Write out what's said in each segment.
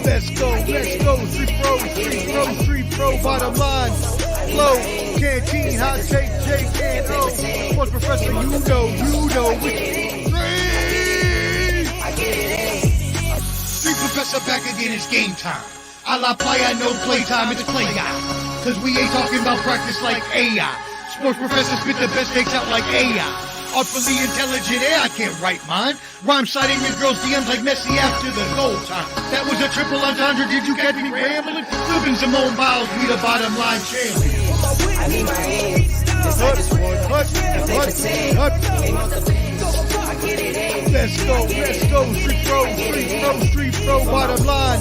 Let's go, street pro, bottom line, flow, canteen, hot take, Jake and O, sports professor, you know, Street professor back again, it's game time. A la playa, no playtime, it's play guy. Cause we ain't talking about practice like AI. Sports professors spit the best takes out like AI. Artfully intelligent, I can't write mine. Rhyme citing in girls' DMs like Messi after the goal time. That was a triple entendre, did you catch me rambling? Flipping Simone Biles, we the bottom line champion. I need my hands. Let's go, street pro, bottom line,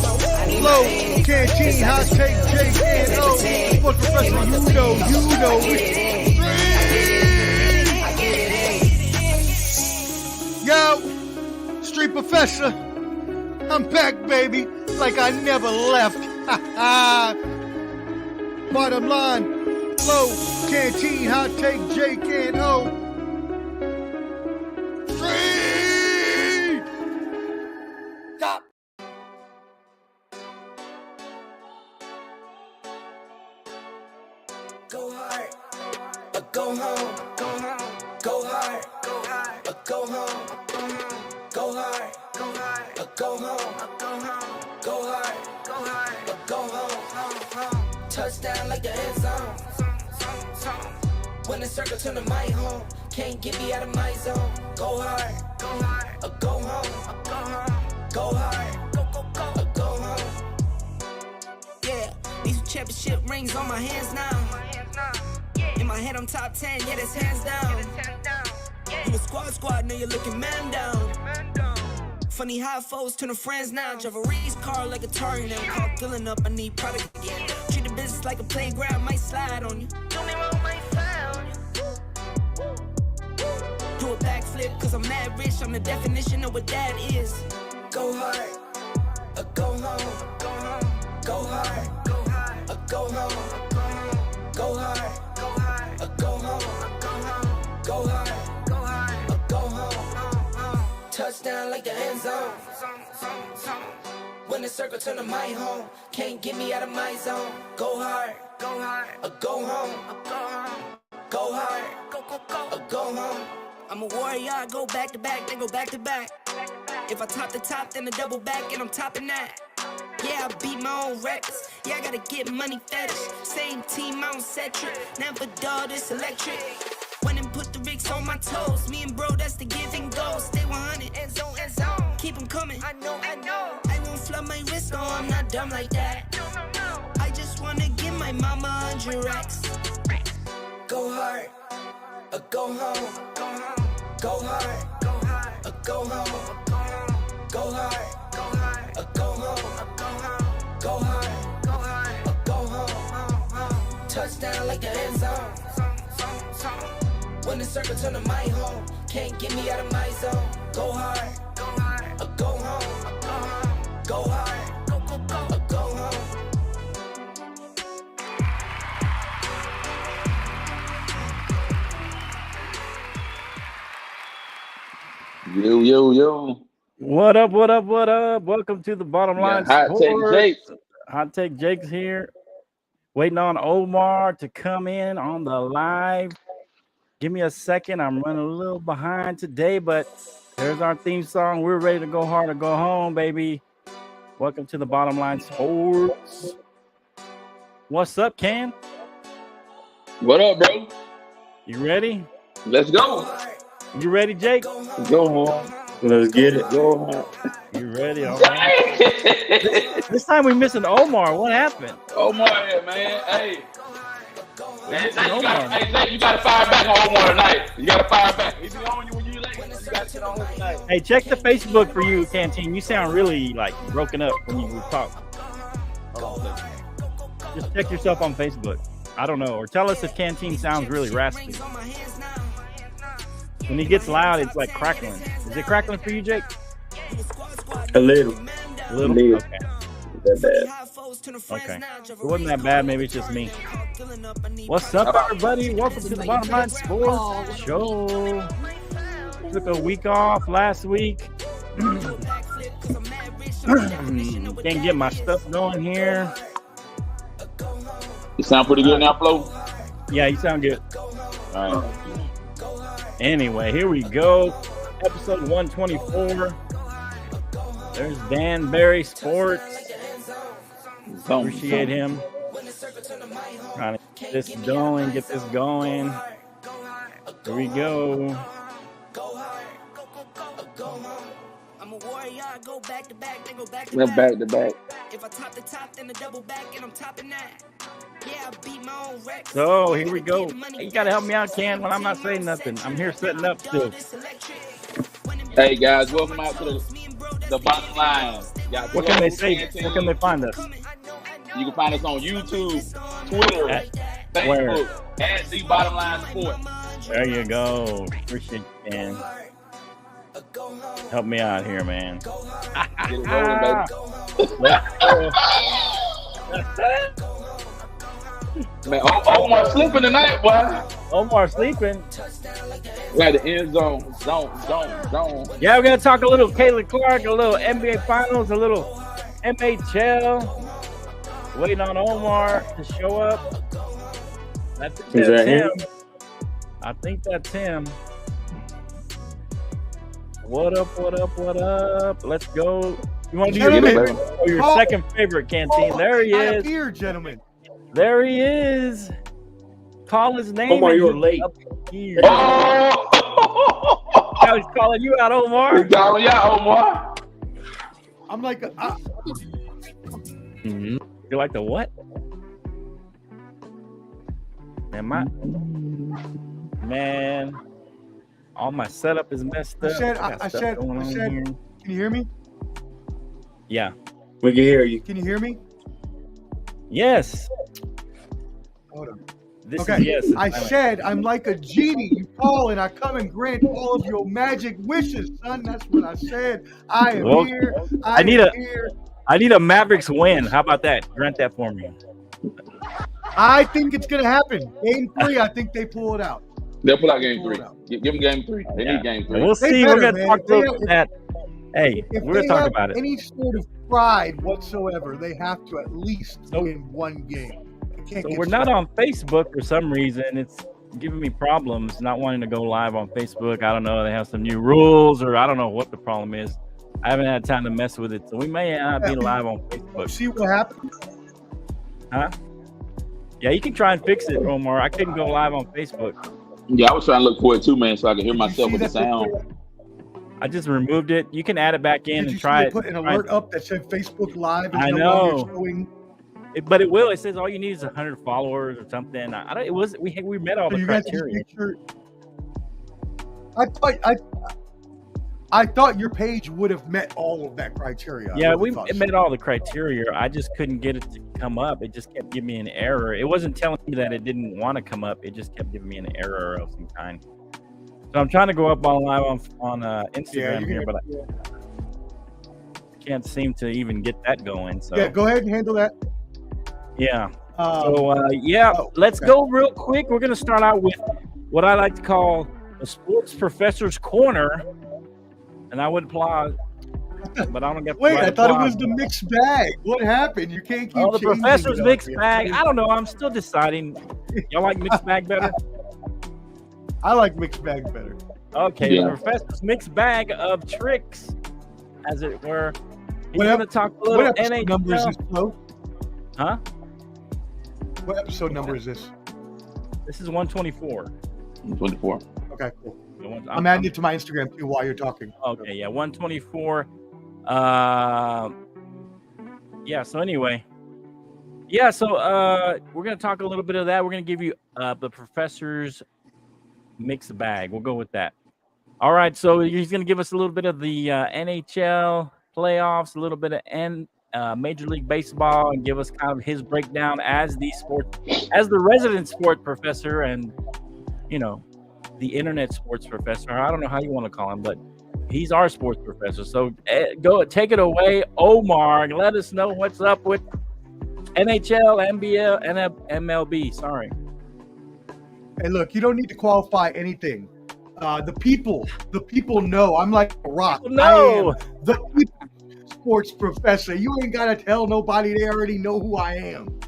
flow, canteen, hot take, Jake and O, sports professor, you know, Yo, street professor, I'm back, baby, like I never left. Bottom line, flow, canteen, hot take, Jake and O. Street! Stop. Go hard, or go home. Go hard, or go home. Go hard, or go home. Go hard, or go home. Touchdown like the end zone. When the circle turn to my home, can't get me out of my zone. Go hard, or go home. Go hard, or go home. Yeah, these championship rings on my hands now. In my head I'm top 10, yeah, that's hands down. You a squad, know you're looking man down. Funny how foes turn to friends now. Drive a race car like a Atari now. Call filling up, I need product again. Treat the business like a playground, might slide on you. Don't even roll my slide on you. Do a backflip, cause I'm mad rich. I'm the definition of what that is. Go hard, or go home. Go hard, or go home. Go hard, or go home. Go hard, or go home. Touchdown like the end zone. When the circle turn to my home, can't get me out of my zone. Go hard, or go home. Go hard, or go home. I'm a warrior, I go back to back, then go back to back. If I top the top, then a double back, and I'm topping that. Yeah, I beat my own records. Yeah, I gotta get money fetish. Same team, I don't set trip. Never dull, this electric. Went and put the Ricks on my toes. Me and bro, that's the give and go. Stay 100, end zone. Keep them coming. I know. I won't flood my wrist, no, I'm not dumb like that. No. I just wanna give my mama 100 racks. Go hard, or go home. Go hard, or go home. Go hard, or go home. Go hard, or go home. Touchdown like the end zone. When the circle turn to my home, can't get me out of my zone. Go hard, or go home. Go hard, or go home. Yo. What up? Welcome to the Bottom Line Hot Take Jake. Hot Take Jake's here. Waiting on OMAR to come in on the live. Give me a second. I'm running a little behind today, but there's our theme song. We're ready to go hard or go home, baby. Welcome to the Bottom Line Sports. What's up, Ken? What up, bro? You ready? Let's go. You ready, Jake? Go on. Let's get it. Go on. You ready? All right. This time we missing Omar. What happened? Omar here, man. Hey. Hey, You got to fire back on Omar tonight. You got to fire back. He's on you when you late. You got to get on him tonight. Hey, check the Facebook for you, Canteen. You sound really like broken up when you talk. Just check yourself on Facebook. I don't know. Or tell us if Canteen sounds really raspy. When he gets loud, it's like crackling. Is it crackling for you, Jake? A little. Okay. That bad. Okay. It wasn't that bad. Maybe it's just me. What's up, everybody? Welcome to the Bottom Line Sports Show. Took a week off last week. Can't get my stuff going here. You sound pretty good now, Flo? Yeah, you sound good. All right. Anyway, here we go. Episode 124. There's Dan Barry Sports. Appreciate him. Trying to get this going, get this going. Here we go. Go back to back, then go back to We're back. back to back. If I top the top, then the double back, and I'm topping that. Yeah, I beat my own record. So here we go. You gotta help me out, Ken, when I'm not saying nothing. I'm here setting up still. Hey guys, welcome out to the bottom line. What can they say? Where can they find us? You can find us on YouTube, Twitter, Facebook, at The Bottom Line Sport. There you go. Appreciate you, man. Help me out here, man. Get it rolling, baby. Man, Omar sleeping tonight, boy. Omar sleeping. Like the end zone. Yeah, we're gonna talk a little Caitlyn Clark, a little NBA Finals, a little NHL. Waiting on Omar to show up. That's him. I think that's him. What up? Let's go. You want to do your second favorite canteen? There he is. Here, gentlemen. There he is. Call his name. Omar, you're late. Oh! I was calling you out, Omar. He's calling you out, Omar. I'm like, You're like the what? Man, all my setup is messed up. I said, can you hear me? Yeah. We can hear you. Can you hear me? Yes. Hold on. Okay. Yes. I said I'm like a genie. You call and I come and grant all of your magic wishes, son. That's what I said. I am here. I need a Mavericks win. How about that? Grant that for me. I think it's gonna happen. Game 3, I think they pull it out. They'll pull out game 3. Give them game 3. They need game 3. We'll see. We're gonna talk about that. Hey, we're gonna talk about it. Any sort of pride whatsoever, they have to at least win one game. So we're not on Facebook for some reason. It's giving me problems not wanting to go live on Facebook. I don't know. They have some new rules, or I don't know what the problem is. I haven't had time to mess with it, so we may not be live on Facebook. See what happened? Huh? Yeah, you can try and fix it, Omar. I couldn't go live on Facebook. Yeah, I was trying to look for it too, man, so I could hear myself with the sound. I just removed it. You can add it back in and try it. Put an alert up that said Facebook Live. I know. But it will. It says all you need is 100 followers or something. We met all the criteria. I thought your page would have met all of that criteria. Yeah, it met all the criteria. I just couldn't get it to come up. It just kept giving me an error. It wasn't telling me that it didn't want to come up. It just kept giving me an error of some kind. So I'm trying to go up on live on Instagram here, but I can't seem to even get that going. So yeah, go ahead and handle that. Yeah. Let's go real quick. We're going to start out with what I like to call the Sports Professor's Corner. And I would applaud, but I don't get. Wait, I thought it was the mixed bag. What happened? You can't keep. Oh, the Professor's mixed bag. I don't know. I'm still deciding. Y'all like mixed bag better? I like mixed bag better. Okay, yeah. The Professor's mixed bag of tricks, as it were. He's going to talk a little what episode NHL. Number is this, Flo? Huh? What episode number is this? This is 124. 124. Okay, cool. I'm adding it to my Instagram too while you're talking. Okay, yeah, 124. So anyway. Yeah, so we're going to talk a little bit of that. We're going to give you the Professor's mixed bag. We'll go with that. All right, so he's going to give us a little bit of the NHL playoffs, a little bit of Major League Baseball, and give us kind of his breakdown as the resident sport professor and, the internet sports professor. I don't know how you want to call him, but he's our sports professor. So go take it away, Omar. Let us know what's up with NHL, NBA, and MLB. Sorry. Hey, look, you don't need to qualify anything. The people know. I'm like a rock. No. sports professor. You ain't gotta tell nobody; they already know who I am.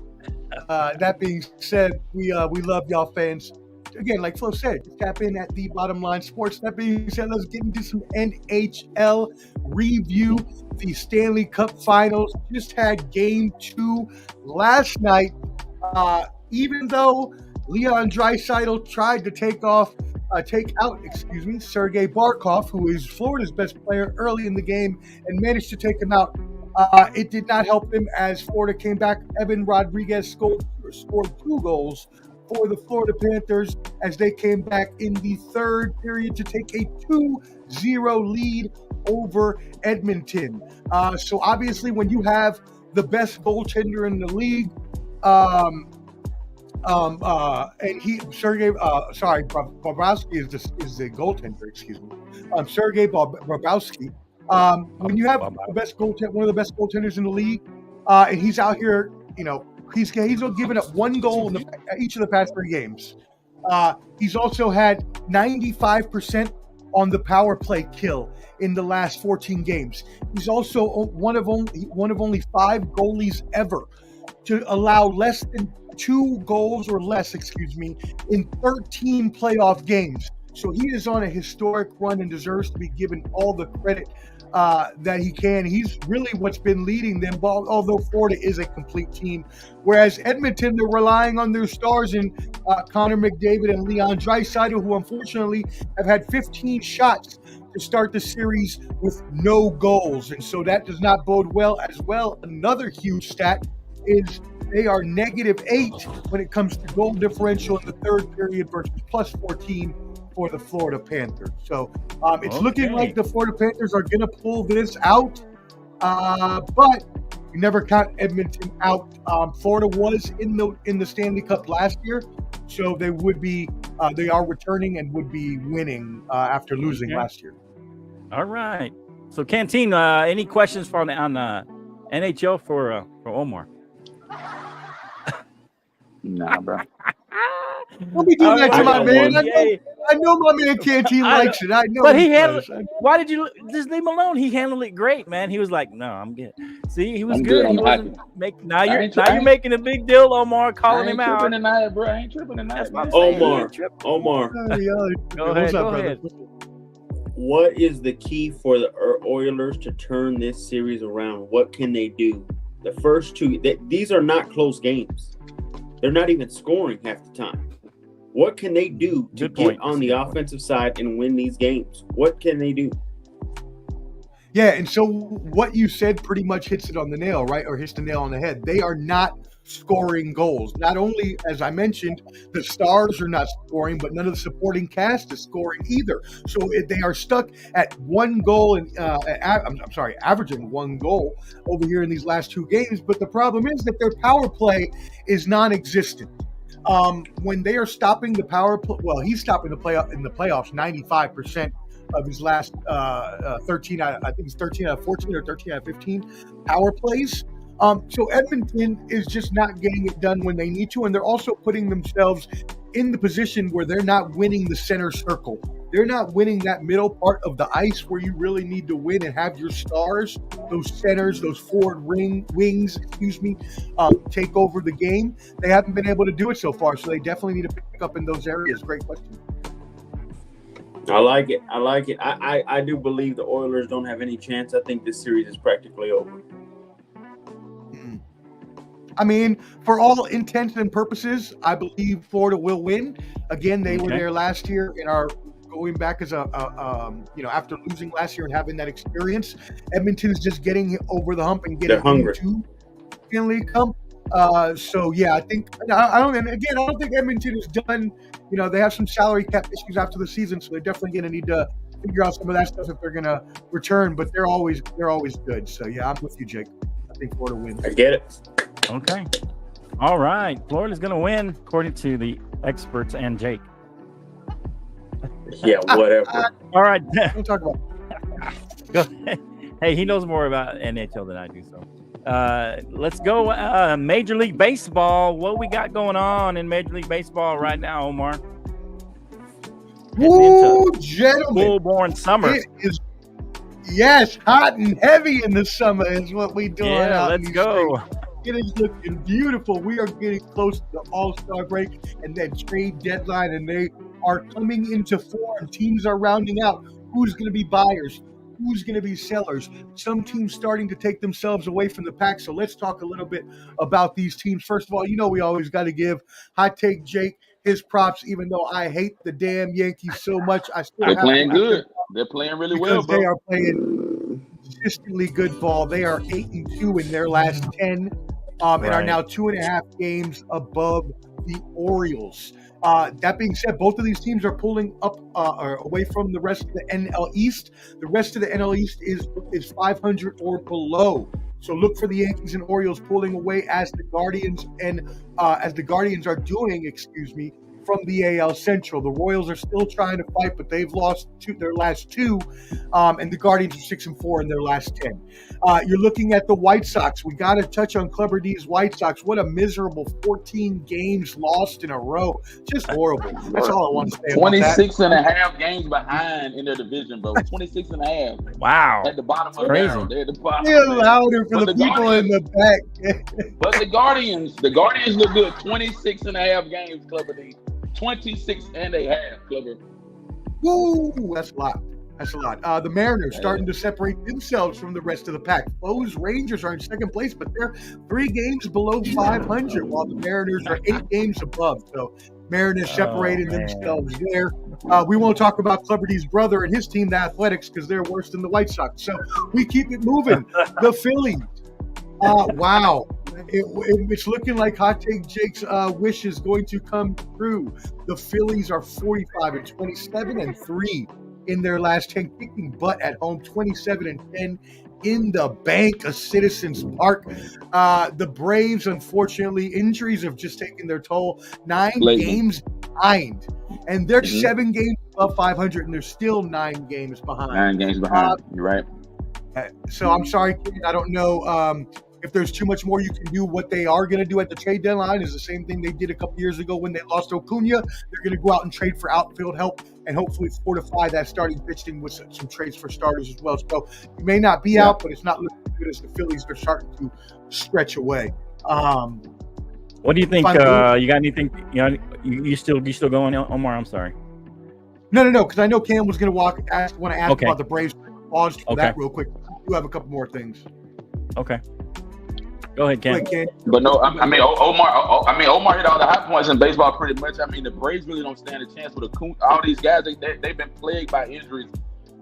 That being said, we love y'all fans. Again, like Flo said, tap in at the Bottom Line Sports. That being said, let's get into some NHL review. The Stanley Cup Finals just had Game 2 last night. Even though Leon Draisaitl tried to take out Sergei Barkov, who is Florida's best player early in the game, and managed to take him out. It did not help them as Florida came back. Evan Rodriguez scored 2 goals for the Florida Panthers as they came back in the third period to take a 2-0 lead over Edmonton. So obviously, when you have the best goaltender in the league, Bobrovsky is the goaltender. Excuse me, Sergei Bobrovsky. When you have one of the best goaltenders in the league, and he's out here, he's given up 1 goal in each of the past 3 games. He's also had 95% on the power play kill in the last 14 games. He's also one of only 5 goalies ever to allow less than 2 goals or less, in 13 playoff games. So he is on a historic run and deserves to be given all the credit that he can. He's really what's been leading them, although Florida is a complete team. Whereas Edmonton, they're relying on their stars in Connor McDavid and Leon Draisaitl, who unfortunately have had 15 shots to start the series with no goals. And so that does not bode well as well. Another huge stat is they are -8 when it comes to goal differential in the third period versus +14 for the Florida Panthers. So it's looking like the Florida Panthers are going to pull this out, but you never count Edmonton out. Florida was in the Stanley Cup last year, so they are returning and would be winning after losing last year. All right. So Canteen, any questions on NHL for Omar? Nah, bro. We'll be doing that to my man. I know my man Canteen likes it. I know. But he handled. Why did you just leave him alone? He handled it great, man. He was like, "No, I'm good." See, he was good. He wasn't now you're making a big deal, Omar, calling him out. Tonight, bro. I ain't tripping tonight. Omar. Go ahead. What is the key for the Oilers to turn this series around? What can they do? The first 2, these are not close games. They're not even scoring half the time. What can they do to get on the offensive side and win these games? What can they do? Yeah, and so what you said pretty much hits it on the nail, right? Or hits the nail on the head. They are not scoring goals. Not only, as I mentioned, the stars are not scoring, but none of the supporting cast is scoring either. So they are stuck at 1 goal and averaging 1 goal over here in these last 2 games. But the problem is that their power play is non-existent. When they are stopping the power play, well, he's stopping the playoffs 95% of his last 13 out of 14 or 13 out of 15 power plays. So Edmonton is just not getting it done when they need to, and they're also putting themselves in the position where they're not winning the center circle. They're not winning that middle part of the ice where you really need to win and have your stars, those centers, those forward wings, take over the game. They haven't been able to do it so far, so they definitely need to pick up in those areas. Great question. I like it. I do believe the Oilers don't have any chance. I think this series is practically over. I mean, for all intents and purposes, I believe Florida will win. Again, they were there last year and are going back as after losing last year and having that experience. Edmonton is just getting over the hump and getting into Stanley Cup. So yeah, I don't think Edmonton is done. They have some salary cap issues after the season, so they're definitely going to need to figure out some of that stuff if they're going to return. But they're always good. So yeah, I'm with you, Jake. I think Florida wins. I get it. Okay. All right. Florida's going to win, according to the experts and Jake. Yeah, whatever. All right. We'll talk about it. Go ahead. Hey, he knows more about NHL than I do. So let's go. Major League Baseball. What we got going on in Major League Baseball right now, Omar? Woo, gentlemen. Full-born summer. Yes, hot and heavy in the summer is what we doing. Yeah, out in let's these go. streets. It is looking beautiful. We are getting close to the All-Star break and then trade deadline, and they are coming into form. Teams are rounding out who's going to be buyers, who's going to be sellers. Some teams starting to take themselves away from the pack. So let's talk a little bit about these teams. First of all, we always got to give Hot Take Jake his props, even though I hate the damn Yankees so much. I still They're have playing to give good. them They're playing really well, because they bro. are playing consistently good ball. They are 8-2 in their last 10, and are Right. now 2.5 games above the Orioles. That being said, both of these teams are pulling up or away from the rest of the NL East. The rest of the NL East is 500 or below. So look for the Yankees and Orioles pulling away as the Guardians are doing, from the AL Central. The Royals are still trying to fight, but they've lost their last 2, and the Guardians are 6-4 in their last 10. You're looking at the White Sox. We got to touch on Clubber D's White Sox. What a miserable 14 games lost in a row. Just horrible. That's all I want to say about that. 26 and a half games behind in their division, bro. 26 and a half. Wow. At the bottom of the Crazy. barrel. They're at the bottom. They're man. louder for But the the people in the back. But the Guardians look good. 26 and a half games, Clubber D. 26 and a half, Clubber. Woo, that's a lot. That's a lot. The Mariners starting to separate themselves from the rest of the pack. Those Rangers are in second place, but they're 3 games below 500, while the Mariners are 8 games above. So Mariners separating themselves there. We won't talk about Clubber D's brother and his team, the Athletics, because they're worse than the White Sox. So we keep it moving. The Phillies. Wow. It's looking like Hot Take Jake's wish is going to come true. The Phillies are 45-27 and 3 in their last 10, kicking butt at home, 27-10 in the bank of Citizens Park. The Braves, unfortunately, injuries have just taken their toll. 9 games behind, and they're 7 games above 500, and they're still 9 games behind. 9 games behind. You're right. So I'm sorry, kid. I don't know if there's too much more you can do. What they are going to do at the trade deadline is the same thing they did a couple years ago when they lost Acuna. They're going to go out and trade for outfield help and hopefully fortify that starting pitching with some trades for starters as well. So you may not be out, but it's not looking good as the Phillies are starting to stretch away. What do you think? You got anything? You still going, Omar? I'm sorry. No, because I know Cam was going to ask Okay. about the Braves. Pause for that real quick. I do have a couple more things. Okay. Go ahead, Cam. But no, Omar hit all the high points in baseball pretty much. I mean, the Braves really don't stand a chance with all these guys. They've been plagued by injuries.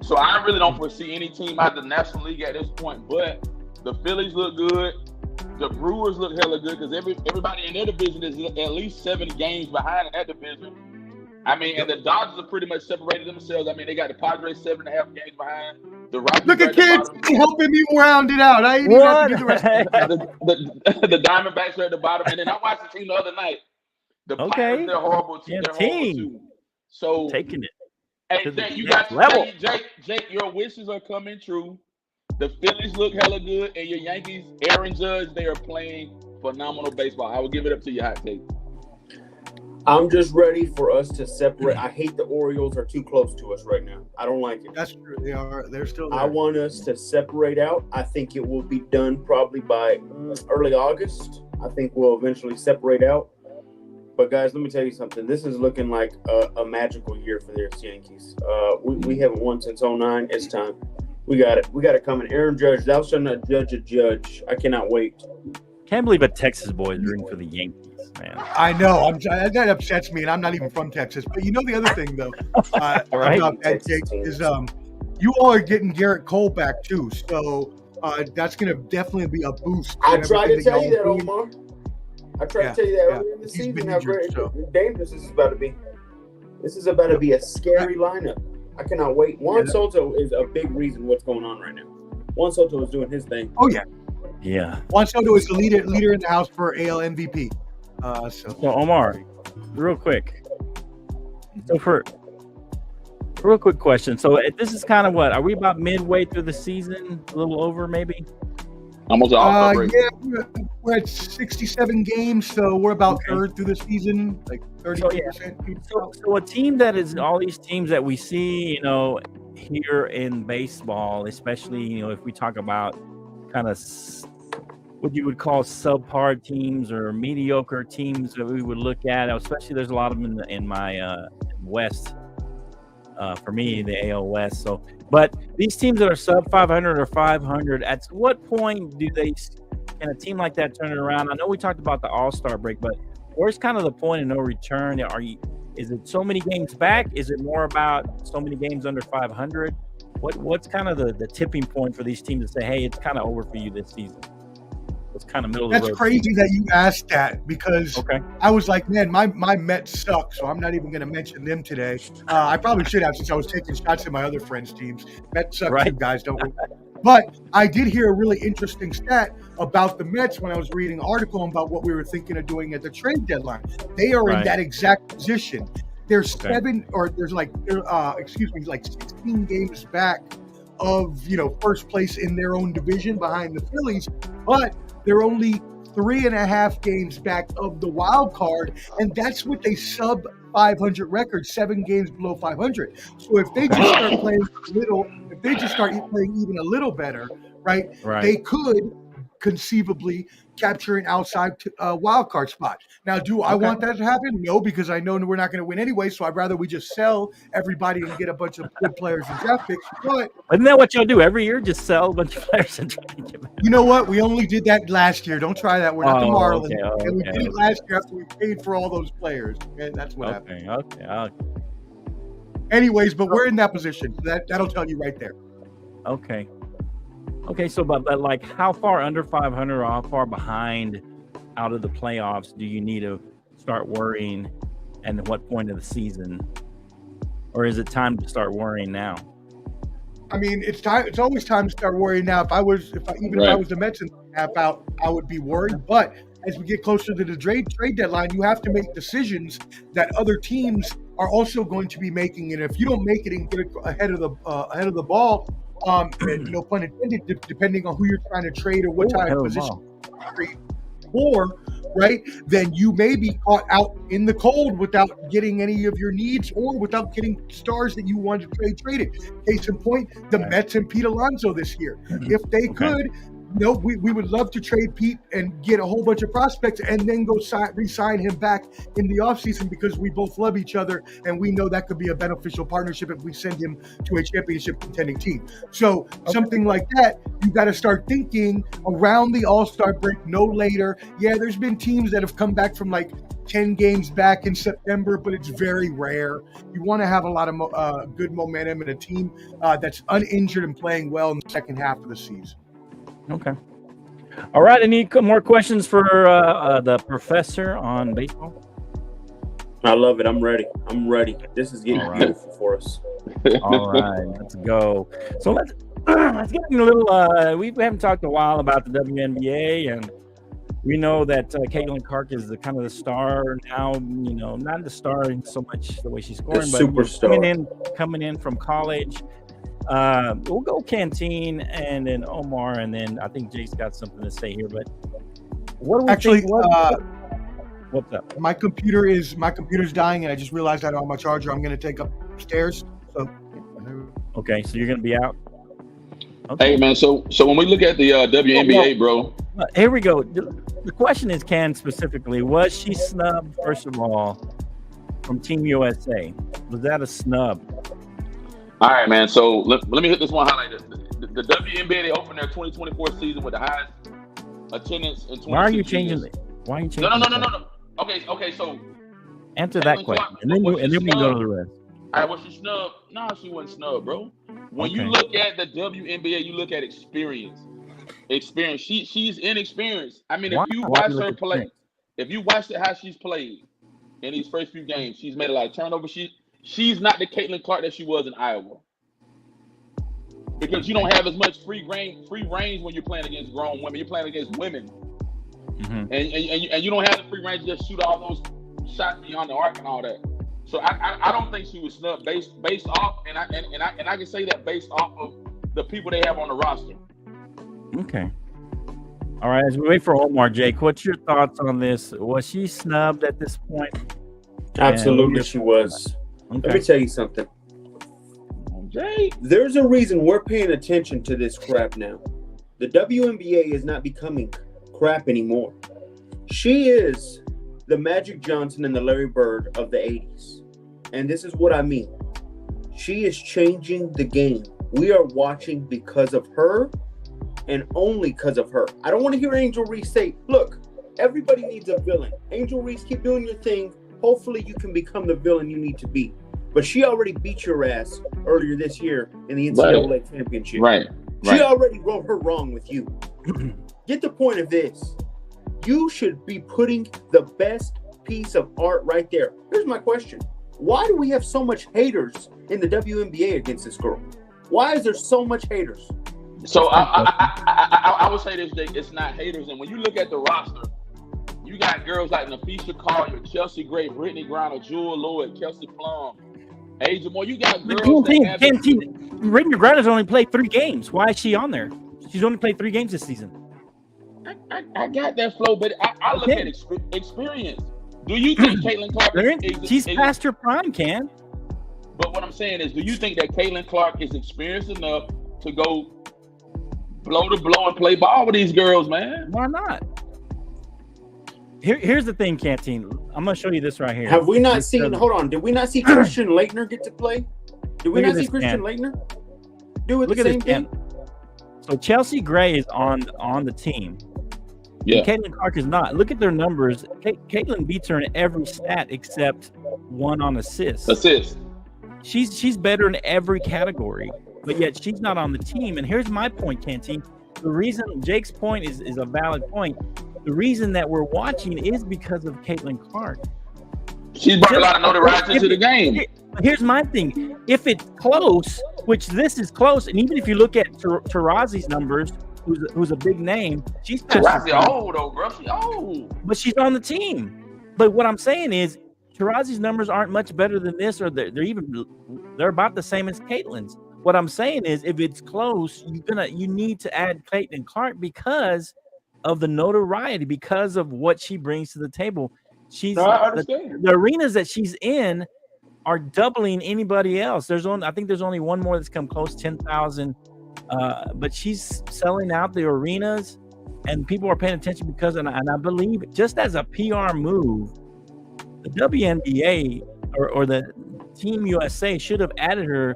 So I really don't foresee any team out of the National League at this point. But the Phillies look good. The Brewers look hella good because everybody in their division is at least 7 games behind in that division. I mean, and the Dodgers are pretty much separated themselves. I mean, they got the Padres 7.5 games behind. The Rockies. Look at kids helping me round it out. I ain't even have to do the rest. The Diamondbacks are at the bottom, and then I watched the team the other night. The Pirates, they're horrible too. They're horrible too. So taking it. Hey, Jake, you got to Jake, your wishes are coming true. The Phillies look hella good, and your Yankees, Aaron Judge, they are playing phenomenal baseball. I will give it up to you, Hot Take. I'm just ready for us to separate. I hate the Orioles are too close to us right now. I don't like it. That's true. They are. They're still there. I want us to separate out. I think it will be done probably by early August. I think we'll eventually separate out. But, guys, let me tell you something. This is looking like a magical year for the Yankees. We haven't won since 2009. It's time. We got it. We got it coming. Aaron Judge, thou shalt not judge a judge. I cannot wait. Can't believe a Texas boy is rooting for the Yankees, man. I know. That upsets me, and I'm not even from Texas. But you know the other thing, though, about that, Jake, is you all are getting Garrett Cole back, too. So that's going to definitely be a boost. I tried to tell you that, Omar. I tried to tell you that earlier in the He's season been how injured, dangerous this is about to be. This is about to be a scary lineup. I cannot wait. Juan Soto is a big reason what's going on right now. Juan Soto is doing his thing. Oh, yeah. Yeah. Juan Soto is the leader in the house for AL MVP. So Omar, real quick. Real quick question. So this is kind of what? Are we about midway through the season? A little over, maybe? Almost all break. Yeah, we're at 67 games, so we're about third through the season, like 30%. So a team that is all these teams that we see, here in baseball, especially, if we talk about kind of what you would call subpar teams or mediocre teams that we would look at, especially there's a lot of them in my West, for me, the AL West. So, but these teams that are sub 500 or 500, at what point can a team like that turn it around? I know we talked about the All-Star break, but where's kind of the point of no return? Is it so many games back? Is it more about so many games under 500? What's kind of the tipping point for these teams to say, hey, it's kind of over for you this season? It's kind of middle of the road. That's crazy that you asked that, because I was like, man, my Mets suck, so I'm not even going to mention them today. I probably should have, since I was taking shots at my other friends' teams. Mets suck, you guys, don't we? But I did hear a really interesting stat about the Mets when I was reading an article about what we were thinking of doing at the trade deadline. They are in that exact position. There's 16 games back of, first place in their own division behind the Phillies, but they're only 3.5 games back of the wild card, and that's with a sub 500 record, 7 games below 500. So if they just start playing even a little better, right. They could conceivably capture an outside wild card spot. Now, do I want that to happen? No, because I know we're not going to win anyway. So I'd rather we just sell everybody and get a bunch of good players and draft picks. But isn't that what y'all do every year? Just sell a bunch of players and try to get them. You know what? We only did that last year. Don't try that. We're not the Marlins. And we did it last year after we paid for all those players. Okay? That's what happened. Okay. Anyways, but we're in that position. That'll tell you right there. Okay, so but like, how far under 500 or how far behind out of the playoffs do you need to start worrying, and at what point of the season? Or is it time to start worrying now? I mean, it's time. It's always time to start worrying now. If I was the Mets and half out, I would be worried. But as we get closer to the trade deadline, you have to make decisions that other teams are also going to be making. And if you don't make it and get ahead of the ball, and no pun intended, depending on who you're trying to trade or what type of position you're trade for, right, then you may be caught out in the cold without getting any of your needs or without getting stars that you wanted to traded. Case in point, the Mets and Pete Alonso this year. If they could, we would love to trade Pete and get a whole bunch of prospects and then go re-sign him back in the offseason, because we both love each other and we know that could be a beneficial partnership if we send him to a championship contending team. So something like that, you got to start thinking around the All-Star break, no later. Yeah, there's been teams that have come back from like 10 games back in September, but it's very rare. You want to have a lot of good momentum and a team that's uninjured and playing well in the second half of the season. Okay. All right. Any more questions for the professor on baseball? I love it. I'm ready. This is getting beautiful for us. All right. Let's go. So let's get a little. We haven't talked a while about the WNBA, and we know that Caitlyn Clark is the kind of the star now. Not the star in so much the way she's scoring, but superstar coming in from college. We'll go Canteen and then Omar, and then I think Jake's got something to say here. But what do we think? What's up? My computer's dying, and I just realized I don't have my charger. I'm going to take upstairs. So okay, so you're going to be out. Okay. Hey man, so when we look at the WNBA, bro. Here we go. The question is, Ken specifically, was she snubbed first of all from Team USA? Was that a snub? All right, man. So let me hit this one highlight. The WNBA, they opened their 2024 season with the highest attendance in 20. Why are you changing it? Why are you changing it? No. Okay. So answer that question, and then we can go to the rest. All right, was she snubbed? No, she wasn't snubbed, bro. When you look at the WNBA, you look at experience. She's inexperienced. I mean, if you watch her play, if you watch how she's played in these first few games, she's made a lot of turnovers. She's not the Caitlyn Clark that she was in Iowa, because you don't have as much free range when you're playing against grown women. You're playing against women, and you don't have the free range to just shoot all those shots beyond the arc and all that. So I don't think she was snubbed based off, and I can say that based off of the people they have on the roster. Okay. All right. As we wait for Omar, Jake, what's your thoughts on this? Was she snubbed at this point? Absolutely, she was. Okay. Let me tell you something. Jake. There's a reason we're paying attention to this crap now. The WNBA is not becoming crap anymore. She is the Magic Johnson and the Larry Bird of the 80s. And this is what I mean. She is changing the game. We are watching because of her and only because of her. I don't want to hear Angel Reese say, look, everybody needs a villain. Angel Reese, keep doing your thing. Hopefully you can become the villain you need to be. But she already beat your ass earlier this year in the NCAA championship. Right. She already wrote her wrong with you. Get the point of this. You should be putting the best piece of art right there. Here's my question. Why do we have so much haters in the WNBA against this girl? Why is there so much haters? So I would say this, Jake. It's not haters. And when you look at the roster, you got girls like Nafisha Collier, Chelsea Gray, Brittany Griner, Jewel Lloyd, Kelsey Plum, Asia Moore. You got girls that have... Brittany Griner's only played 3 games. Why is she on there? She's only played 3 games this season. I got that flow, but I look at experience. Do you think Caitlyn Clark she's past her prime, Ken? But what I'm saying is, do you think that Caitlyn Clark is experienced enough to go blow to blow and play ball with these girls, man? Why not? Here's the thing, Canteen. I'm going to show you this right here. Have we not seen, hold on, did we not see Christian Laettner get to play? Did we not see Christian Laettner do it the same thing? So Chelsea Gray is on the team. Yeah. Caitlyn Clark is not. Look at their numbers. Caitlyn beats her in every stat except 1 on assists. She's better in every category, but yet she's not on the team. And here's my point, Canteen. The reason Jake's point is a valid point. The reason that we're watching is because of Caitlyn Clark. She's brought a lot of notoriety to the game. Here's my thing. If it's close, which this is close, and even if you look at Tarazi's numbers, who's a big name, she's Tarazi old though, bro. She old. But she's on the team. But what I'm saying is Tarazi's numbers aren't much better than this, or they're about the same as Caitlyn's. What I'm saying is if it's close, you need to add Caitlyn Clark because of the notoriety, because of what she brings to the table. The arenas that she's in are doubling anybody else. I think there's only one more that's come close, 10,000. But she's selling out the arenas, and people are paying attention because, and I believe, just as a PR move, the WNBA or the Team USA should have added her.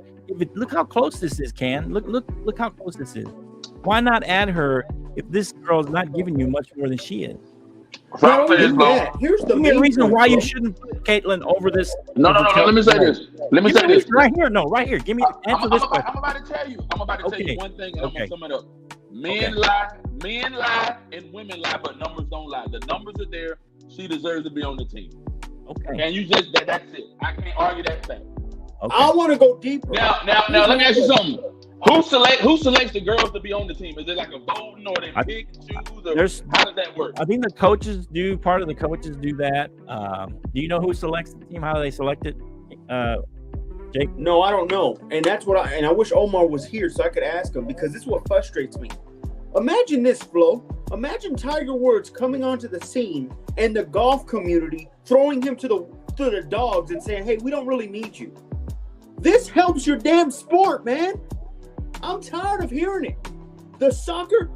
Look how close this is, Ken. Look how close this is. Why not add her if this girl's not giving you much more than she is? Here's the main reason why you shouldn't put Caitlyn over this. No. Let me say this. Right here. No, right here. Give me answer this question. I'm about to tell you. One thing, and I'm gonna sum it up. Men lie, and women lie, but numbers don't lie. The numbers are there. She deserves to be on the team. Okay. And you that's it. I can't argue that fact. Okay. I want to go deeper. Now, let me ask you something. Who selects the girls to be on the team? Is it like a voting, or they pick, choose, or how does that work? I think the coaches do. Part of the coaches do that. Do you know who selects the team? How do they select it, Jake? No, I don't know. And that's what I wish OMAR was here so I could ask him, because this is what frustrates me. Imagine this, Flo. Imagine Tiger Woods coming onto the scene and the golf community throwing him to the dogs and saying, "Hey, we don't really need you." This helps your damn sport, man. I'm tired of hearing it. The soccer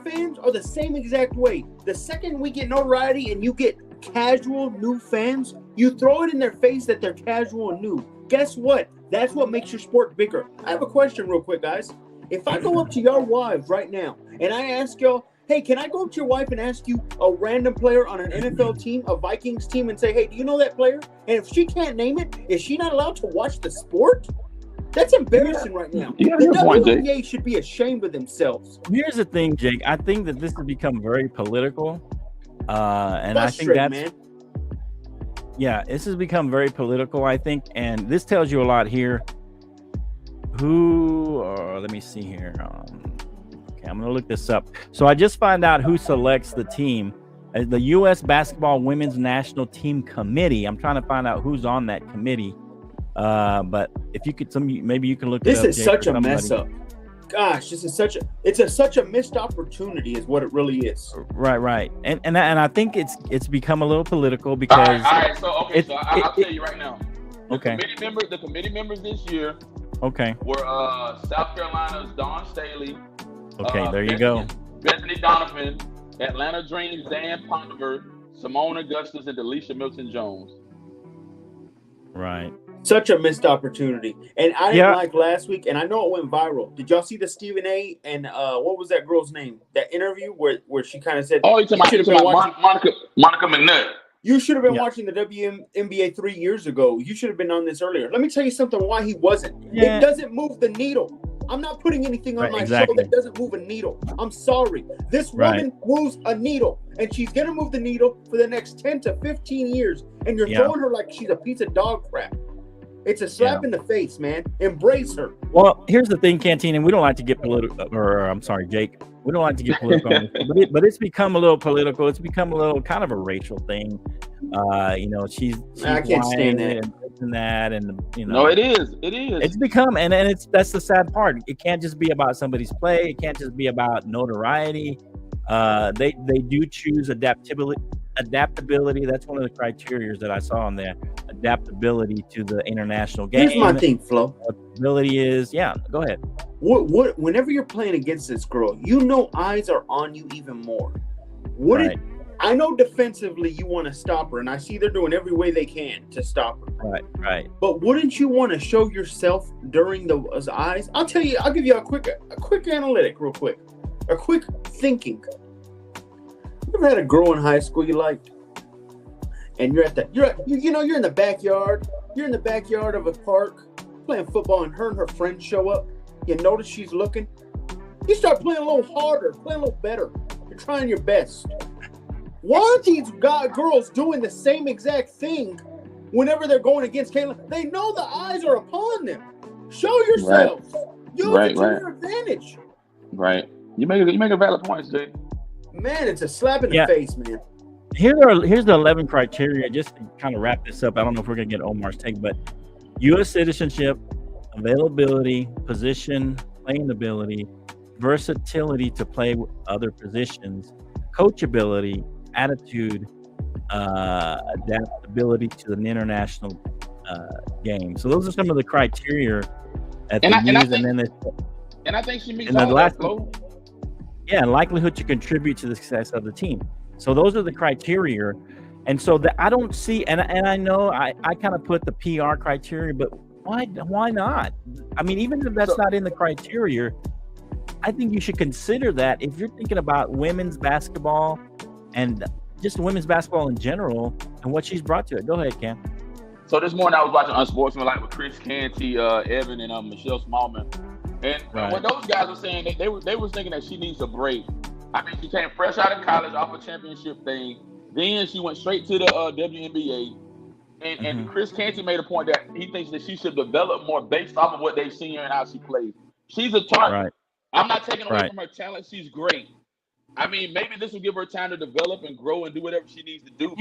fans are the same exact way. The second we get notoriety and you get casual new fans, you throw it in their face that they're casual and new. Guess what? That's what makes your sport bigger. I have a question real quick, guys. If I go up to your wives right now and I ask y'all, hey, can I go up to your wife and ask you a random player on an NFL team, a Vikings team, and say, hey, do you know that player? And if she can't name it, is she not allowed to watch the sport? That's embarrassing right now. The WNBA should be ashamed of themselves. Here's the thing, Jake. I think that this has become very political. And I think that's... Yeah, this has become very political, I think. And this tells you a lot here. Let me see here. Okay, I'm going to look this up. So I just find out who selects the team. The U.S. Basketball Women's National Team Committee. I'm trying to find out who's on that committee. But if you could, maybe you can look this it up. This is such a mess up. Gosh, this is such a missed opportunity, is what it really is. Right, and I think it's become a little political because. All right. So I'll tell you right now. The committee members this year Okay. were South Carolina's Dawn Staley. Okay, there you go. Bethany Donovan, Atlanta Dreams, Dan Pontiver, Simone Augustus, and Delisha Milton-Jones. Right. Such a missed opportunity. And I didn't Yeah. like last week, and I know it went viral. Did y'all see the Stephen A. and what was that girl's name? That interview where she kind of said, Oh, you're talking about Monica McNutt. You should have been Yeah. watching the WNBA 3 years ago. You should have been on this earlier. Let me tell you something why he wasn't. Yeah. It doesn't move the needle. I'm not putting anything on Right, my exactly. show that doesn't move a needle. I'm sorry. This woman moves a needle, and she's going to move the needle for the next 10 to 15 years, and you're throwing her like she's a piece of dog crap. It's a slap in the face, man. Embrace her. Well, here's the thing, Canteen, and we don't like to get political, or I'm sorry, Jake. We don't like to get political, on this, but it's become a little political. It's become a little kind of a racial thing. She's I can't stand that. And that, and No, it is. It is. It's become, and that's the sad part. It can't just be about somebody's play. It can't just be about notoriety. They do choose adaptability. That's one of the criteria that I saw on there. Adaptability to the international game. Here's my thing, Flo. Ability is, go ahead. Whenever you're playing against this girl, eyes are on you even more. I know defensively you want to stop her, and I see they're doing every way they can to stop her. Right. But wouldn't you want to show yourself during those eyes? I'll give you a quick analytic real quick. A quick thinking. You ever had a girl in high school you liked? And you're in the backyard. You're in the backyard of a park playing football, and her and her friends show up. You notice she's looking. You start playing a little harder, playing a little better. You're trying your best. Why aren't these girls doing the same exact thing whenever they're going against Caitlyn? They know the eyes are upon them. Show yourselves. Use it to your advantage. Right. You make a valid point, Jay. Man, it's a slap in the face, man. Here's the 11 criteria. Just to kind of wrap this up, I don't know if we're gonna get Omar's take, but U.S. citizenship, availability, position, playing ability, versatility to play with other positions, coachability, attitude, adaptability to an international game. So those are some of the criteria that they use, and I think she meets all that, Flo. Yeah, likelihood to contribute to the success of the team. So those are the criteria. And so I don't see, and I know I kind of put the PR criteria, but why not? I mean, even if that's not in the criteria, I think you should consider that if you're thinking about women's basketball and just women's basketball in general and what she's brought to it. Go ahead, Cam. So this morning I was watching Unsportsmanlike with Chris Canty, Evan, and Michelle Smallman. And what those guys were saying, they were thinking that she needs a break. I mean, she came fresh out of college off a championship thing. Then she went straight to the WNBA. And Chris Canty made a point that he thinks that she should develop more based off of what they've seen her and how she plays. She's a target. Right. I'm not taking away from her talent. She's great. I mean, maybe this will give her time to develop and grow and do whatever she needs to do.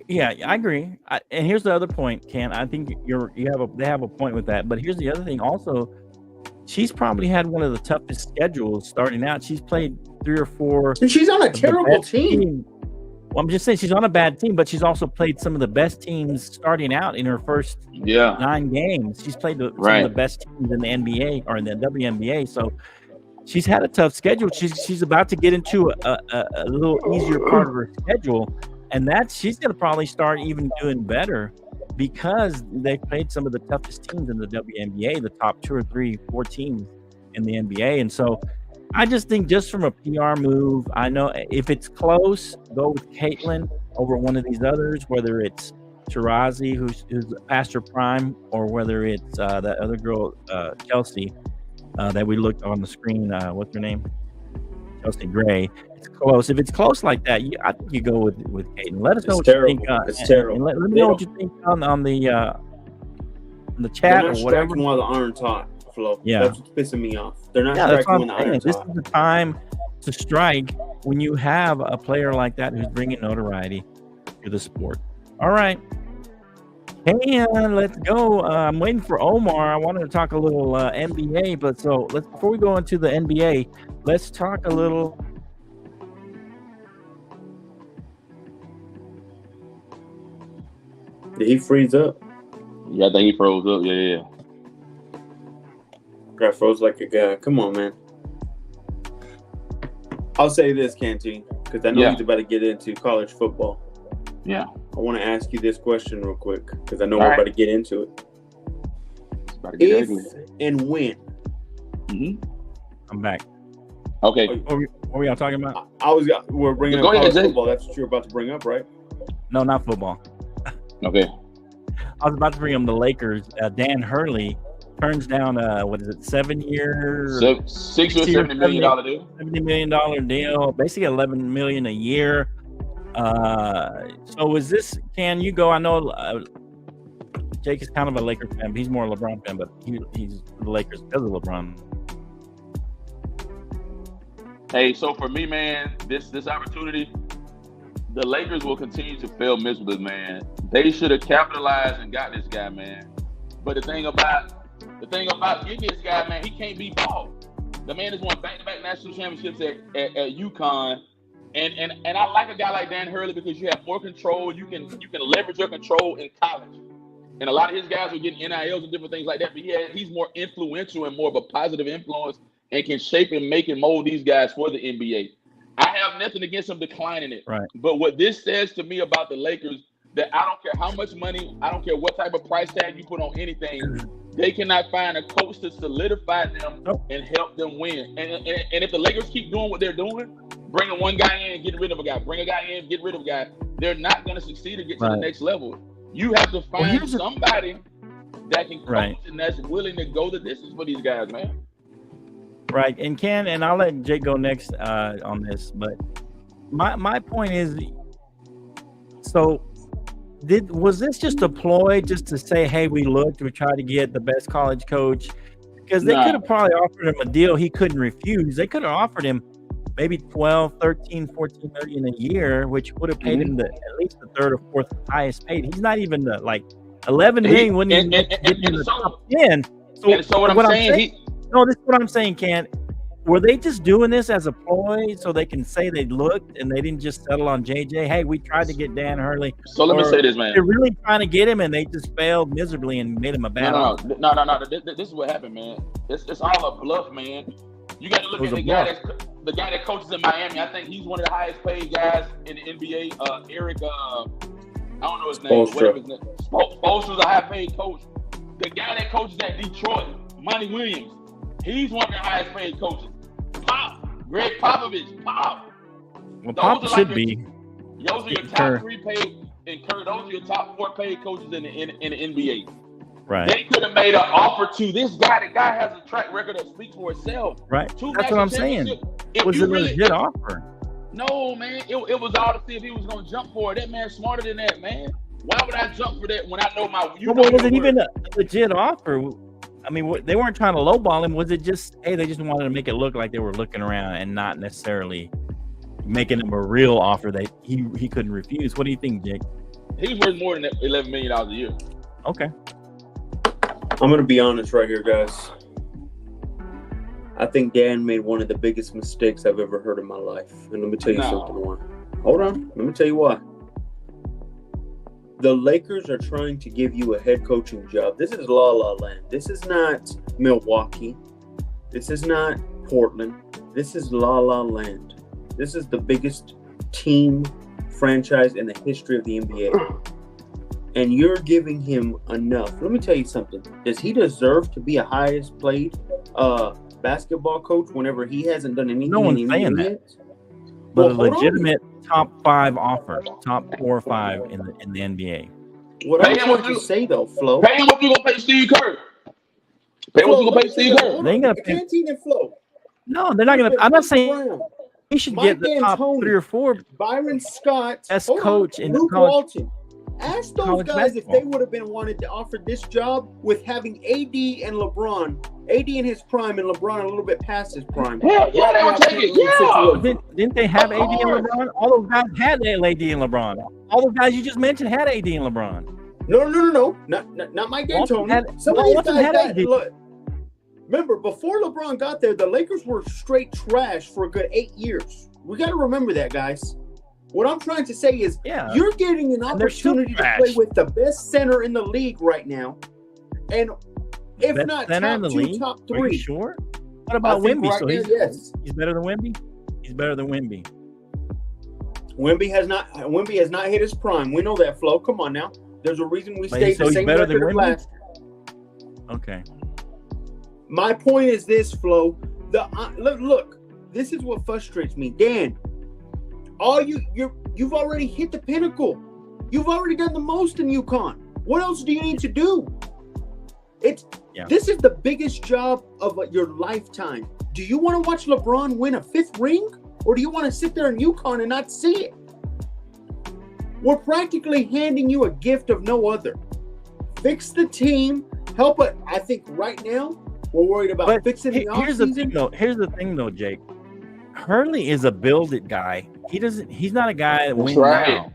Yeah, I agree. And here's the other point, Ken. I think they have a point with that. But here's the other thing also. She's probably had one of the toughest schedules starting out. She's played 3 or 4. And she's on a terrible team. Well, I'm just saying she's on a bad team, but she's also played some of the best teams starting out in her first 9 games. She's played some of the best teams in the NBA or in the WNBA. So she's had a tough schedule. She's about to get into a little easier part of her schedule. And she's going to probably start even doing better because they played some of the toughest teams in the WNBA, the top 2 or 3, 4 teams in the NBA. And so I just think just from a PR move, I know if it's close, go with Caitlyn over one of these others, whether it's Tarazi, who's past her prime, or whether it's that other girl, Chelsea, that we looked on the screen. What's her name? Chelsea Gray. It's close. If it's close like that, I think you go with Caitlyn. Let us know what you think. It's terrible. And let me know what you think on the chat or whatever. While the iron's hot, Flo. Yeah, that's what's pissing me off. They're not striking when the iron's hot. This is the time to strike when you have a player like that who's bringing notoriety to the sport. All right. And let's go. I'm waiting for Omar. I wanted to talk a little NBA, but before we go into the NBA, let's talk a little. Did he freeze up? Yeah, I think he froze up. Yeah. Guy froze like a guy. Come on, man. I'll say this, Canteen, because I know he's about to get into college football. Yeah. I want to ask you this question real quick because I know All we're right. about to get into it. It's about to get If ugly. and when. I'm back. Okay. What were y'all talking about? We're bringing Go up ahead, college Jay. football. That's what you're about to bring up, right? No, not football. Okay. I was about to bring up the Lakers. Dan Hurley turns down 7 years, $60 or $70 million deal. $70 million deal, basically $11 million a year. So is this? Can you go? I know Jake is kind of a Lakers fan, but he's more a LeBron fan. But he's the Lakers because of LeBron. Hey, so for me, man, this opportunity, the Lakers will continue to fail miserably, man. They should have capitalized and got this guy, man. But the thing about getting this guy, man, he can't be bought. The man has won back-to-back national championships at UConn. And I like a guy like Dan Hurley because you have more control. You can leverage your control in college. And a lot of his guys are getting NILs and different things like that. But he's more influential and more of a positive influence and can shape and make and mold these guys for the NBA. I have nothing against him declining it. Right. But what this says to me about the Lakers, that I don't care how much money, I don't care what type of price tag you put on anything, they cannot find a coach to solidify them and help them win. And if the Lakers keep doing what they're doing, bringing one guy in, getting rid of a guy, bring a guy in, get rid of a guy, they're not going to succeed and get to the next level. You have to find somebody that can coach and that's willing to go the distance for these guys, man. Right, and I'll let Jake go next on this, but my point is, so was this just a ploy just to say, hey, we tried to get the best college coach? Because they could have probably offered him a deal he couldn't refuse. They could have offered him maybe 12, 13, 14 million a year, which would have paid him at least the third or fourth highest paid. He's not even the 11 million wouldn't even get in the top 10. So what I'm saying, no, this is what I'm saying, Ken. Were they just doing this as a ploy so they can say they looked and they didn't just settle on JJ? Hey, we tried to get Dan Hurley. So let me say this, man. They're really trying to get him and they just failed miserably and made him a bad offer. No. This is what happened, man. It's all a bluff, man. You got to look at the guy that coaches in Miami. I think he's one of the highest paid guys in the NBA. Eric, I don't know his name. Spoelstra's a high paid coach. The guy that coaches at Detroit, Monty Williams, he's one of the highest paid coaches. Greg Popovich, Well, Pop should be. Those are your top 3 paid, and those are your top 4 paid coaches in the NBA. Right. They could have made an offer to this guy. The guy has a track record that speaks for itself. Right. That's what I'm saying. Was it a legit offer? No, man. It was all to see if he was going to jump for it. That man's smarter than that, man. Why would I jump for that when I know my? Was it even a legit offer? I mean, they weren't trying to lowball him. Was it just, hey, they just wanted to make it look like they were looking around and not necessarily making him a real offer that he couldn't refuse? What do you think, Jake? He's worth more than $11 million a year. Okay. I'm going to be honest right here, guys. I think Dan made one of the biggest mistakes I've ever heard in my life. And let me tell you something why. Hold on. Let me tell you why. The Lakers are trying to give you a head coaching job. This is La La Land. This is not Milwaukee. This is not Portland. This is La La Land. This is the biggest team franchise in the history of the NBA. And you're giving him enough. Let me tell you something. Does he deserve to be a highest paid basketball coach whenever he hasn't done anything? No one's saying that. But a legitimate top 5 offer, top 4 or 5 in the NBA. What I'm trying to say though, Flo. Pay him what you gonna pay Steve Kerr. Pay him what you gonna pay Steve Kerr. They ain't gonna pay and Flo. No, they're not gonna. I'm not saying he should get the top 3 or 4. Byron Scott, as coach in Luke college. Walton. Ask those guys basketball. if they would have been wanted to offer this job with having AD and LeBron. AD in his prime and LeBron a little bit past his prime. Yeah, they would take it. Yeah. Didn't they have AD and LeBron? All those guys had AD and LeBron. All those guys you just mentioned had AD and LeBron. No. Not Mike D'Antoni. Some of these guys had look. Remember, before LeBron got there, the Lakers were straight trash for a good 8 years. We got to remember that, guys. What I'm trying to say is, Yeah. you're getting an And they're still opportunity to trash. play with the best center in the league right now, and if Best not center top in the 2, league? top Are you 3. sure? What about I think Wemby? right So now, yes. he's better than Wemby? He's better than Wemby. Wemby has not hit his prime. We know that, Flo. Come on now. There's a reason we stayed so the he's same better than record of Wemby? last year. Okay. My point is this, Flo. Look. This is what frustrates me, Dan. You've already hit the pinnacle. You've already done the most in UConn. What else do you need to do? This is the biggest job of your lifetime. Do you want to watch LeBron win a 5th ring, or do you want to sit there in UConn and not see it? We're practically handing you a gift of no other. Fix the team. Help it. I think right now we're worried about fixing the offseason. Here's the thing, though, Jake. Hurley is a build it guy. He's not a guy that wins now.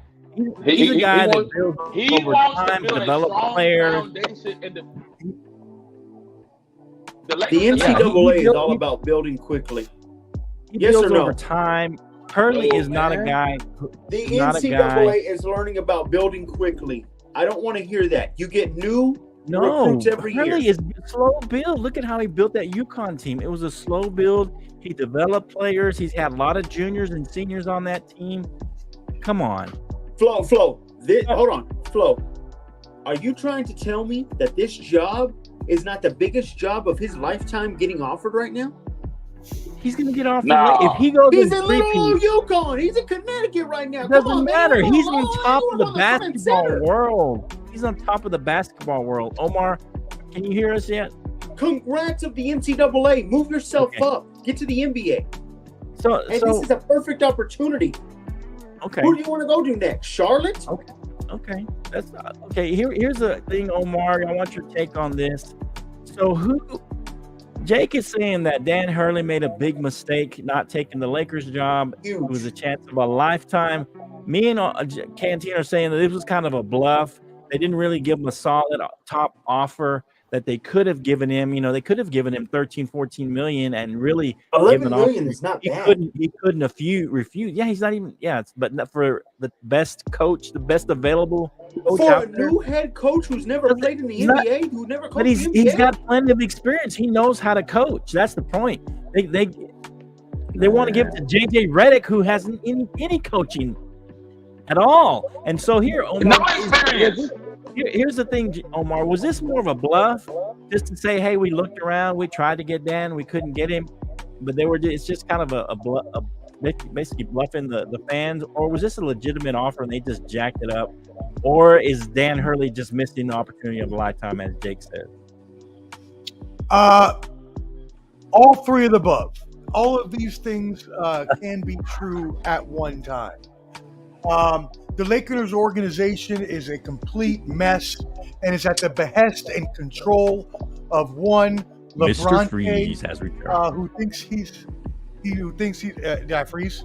He's a guy that builds over time, develop players. The NCAA is all about building quickly. Yes or no? Over time. Hurley is not a guy. The NCAA is learning about building quickly. I don't want to hear that. You get new recruits every year. Hurley is slow build. Look at how he built that UConn team. It was a slow build. He developed players. He's had a lot of juniors and seniors on that team. Come on. Flo. Hold on. Flo, are you trying to tell me that this job is not the biggest job of his lifetime getting offered right now? He's going to get offered. No. If he goes He's in little old UConn. He's in Connecticut right now. Doesn't matter. He's on top of the basketball world. He's on top of the basketball world. Omar, can you hear us yet? Congrats of the NCAA. Move yourself up. Get to the NBA. So this is a perfect opportunity. Okay. Who do you want to go to next? Charlotte? Okay. That's okay. Here's the thing, Omar. I want your take on this. So Jake is saying that Dan Hurley made a big mistake not taking the Lakers job. Huge. It was a chance of a lifetime. Me and Canteen are saying that this was kind of a bluff. They didn't really give him a solid top offer that they could have given him. You know, they could have given him 13, 14 million and really 11 million is not bad. He couldn't refuse. Yeah, he's not even. Yeah, but not for the best coach, the best available coach for out a there. new head coach who's never played in the NBA, who never coached But the NBA. he's got plenty of experience. He knows how to coach. That's the point. They want to give it to JJ Redick, who hasn't any coaching at all. And so here, Omar, here's the thing, Omar. Was this more of a bluff, just to say, hey, we looked around, we tried to get Dan, we couldn't get him, but it's just kind of a basically bluffing the fans, or was this a legitimate offer and they just jacked it up, or is Dan Hurley just missing the opportunity of a lifetime, as Jake said? All three of the above. All of these things can be true at one time. The Lakers organization is a complete mess and is at the behest and control of one LeBron Mr. Freeze has returned. who thinks he's did I freeze?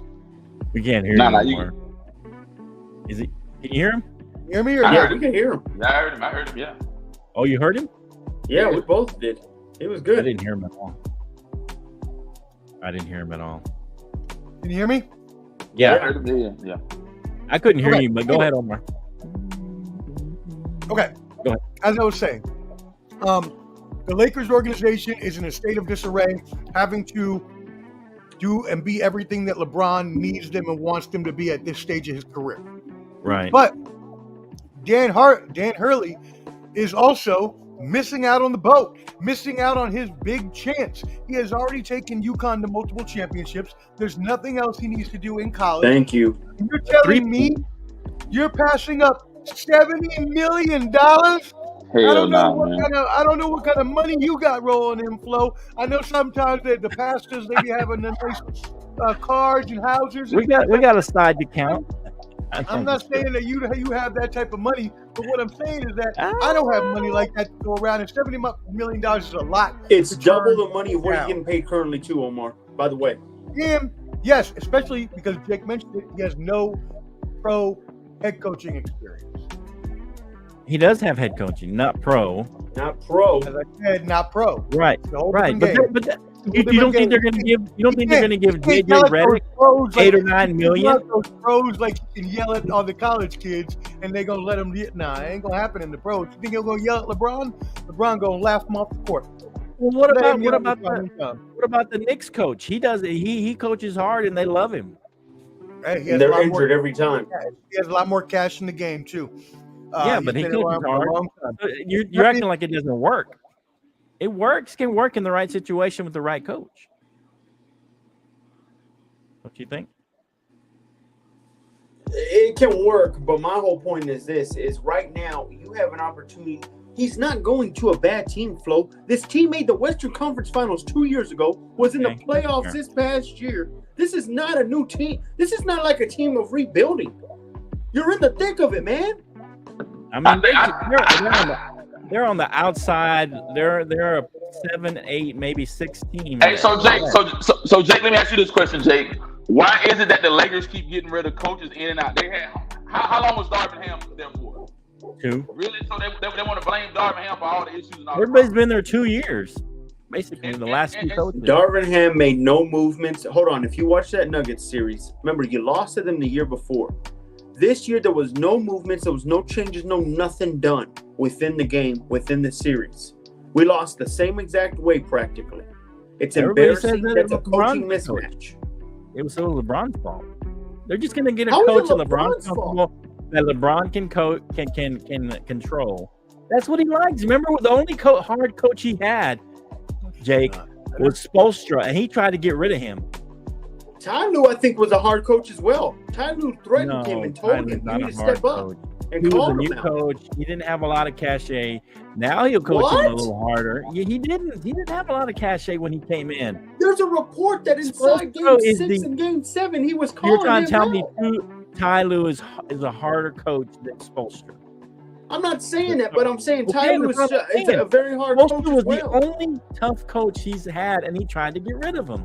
We can't hear you anymore. Is it? Can you hear him? You hear me? Or Yeah, we can hear him. Yeah, I heard him. Yeah. Oh, you heard him? Yeah, we both did. It was I good. didn't hear him at all. Can you hear me? Yeah, I heard him. Yeah. I couldn't hear Okay. you, but go ahead, Omar. Okay. Go ahead. As I was saying, the Lakers organization is in a state of disarray, having to do and be everything that LeBron needs them and wants them to be at this stage of his career. Right. But Dan Hurley is also missing out on the boat, missing out on his big chance. He has already taken UConn to multiple championships. There's nothing else he needs to do in college. Thank you. And you're telling me you're passing up $70 million? I don't know what kind of money you got rolling in, Flo. I know sometimes the pastors, they be having the nice cars and houses. We got a side to count. I'm not saying that you have that type of money, but what I'm saying is that I don't have money like that to go around, and $70 million is a lot. It's double the money of what he's getting paid currently too, Omar, by the way. Him, yes, especially because Jake mentioned it, he has no pro head coaching experience. He does have head coaching, not pro. Not pro. As I said, not pro. Right. The whole Right. different game. But You don't think they're going to give? You don't think they're going to give JJ Redick $8 or $9 million? Those pros like you can yell at all the college kids, and they're gonna let them. Nah, it ain't gonna happen in the pros. You think he'll go yell at LeBron? LeBron gonna laugh him off the court. Well, what about the Knicks coach? He does it. He coaches hard, and they love him. Hey, they're injured every time. He has a lot more cash in the game too. Yeah, but he coaches hard. You're acting like it doesn't work. It works. Can work in the right situation with the right coach. What you think? It can work, but my whole point is this: is right now you have an opportunity. He's not going to a bad team, Flo. This team made the Western Conference Finals 2 years ago, was in the playoffs this past year. This is not a new team. This is not like a team of rebuilding. You're in the thick of it, man. I mean, they're on the outside. They're a 7, 8, maybe 6 team. Hey, so Jake, so Jake, let me ask you this question, Jake. Why is it that the Lakers keep getting rid of coaches in and out? They had how long was Darvin Ham there for? 2. Really? So they want to blame Darvin Ham for all the issues and all. Everybody's been there 2 years, basically. The last 2 coaches. Darvin Ham made no movements. Hold on, if you watch that Nuggets series, remember you lost to them the year before. This year there was no movements, there was no changes, no nothing done within the game, within the series. We lost the same exact way practically. It's embarrassing. That's a coaching mismatch. It was LeBron's fault. They're just gonna get a coach and LeBron's fault that LeBron can control. That's what he likes. Remember, the only hard coach he had, Jake, was Spoelstra, and he tried to get rid of him. Ty Lue, I think, was a hard coach as well. Ty Lue threatened him and told him you need to step up. And he was a new coach. He didn't have a lot of cachet. Now he'll coach him a little harder. Yeah, he didn't. He didn't have a lot of cachet when he came in. There's a report that inside Game 6 and Game 7, he was calling. You're trying to tell me Ty Lue is a harder coach than Spoelstra. I'm not saying that, but I'm saying Ty Lue is a very hard coach. Spoelstra was the only tough coach he's had, and he tried to get rid of him.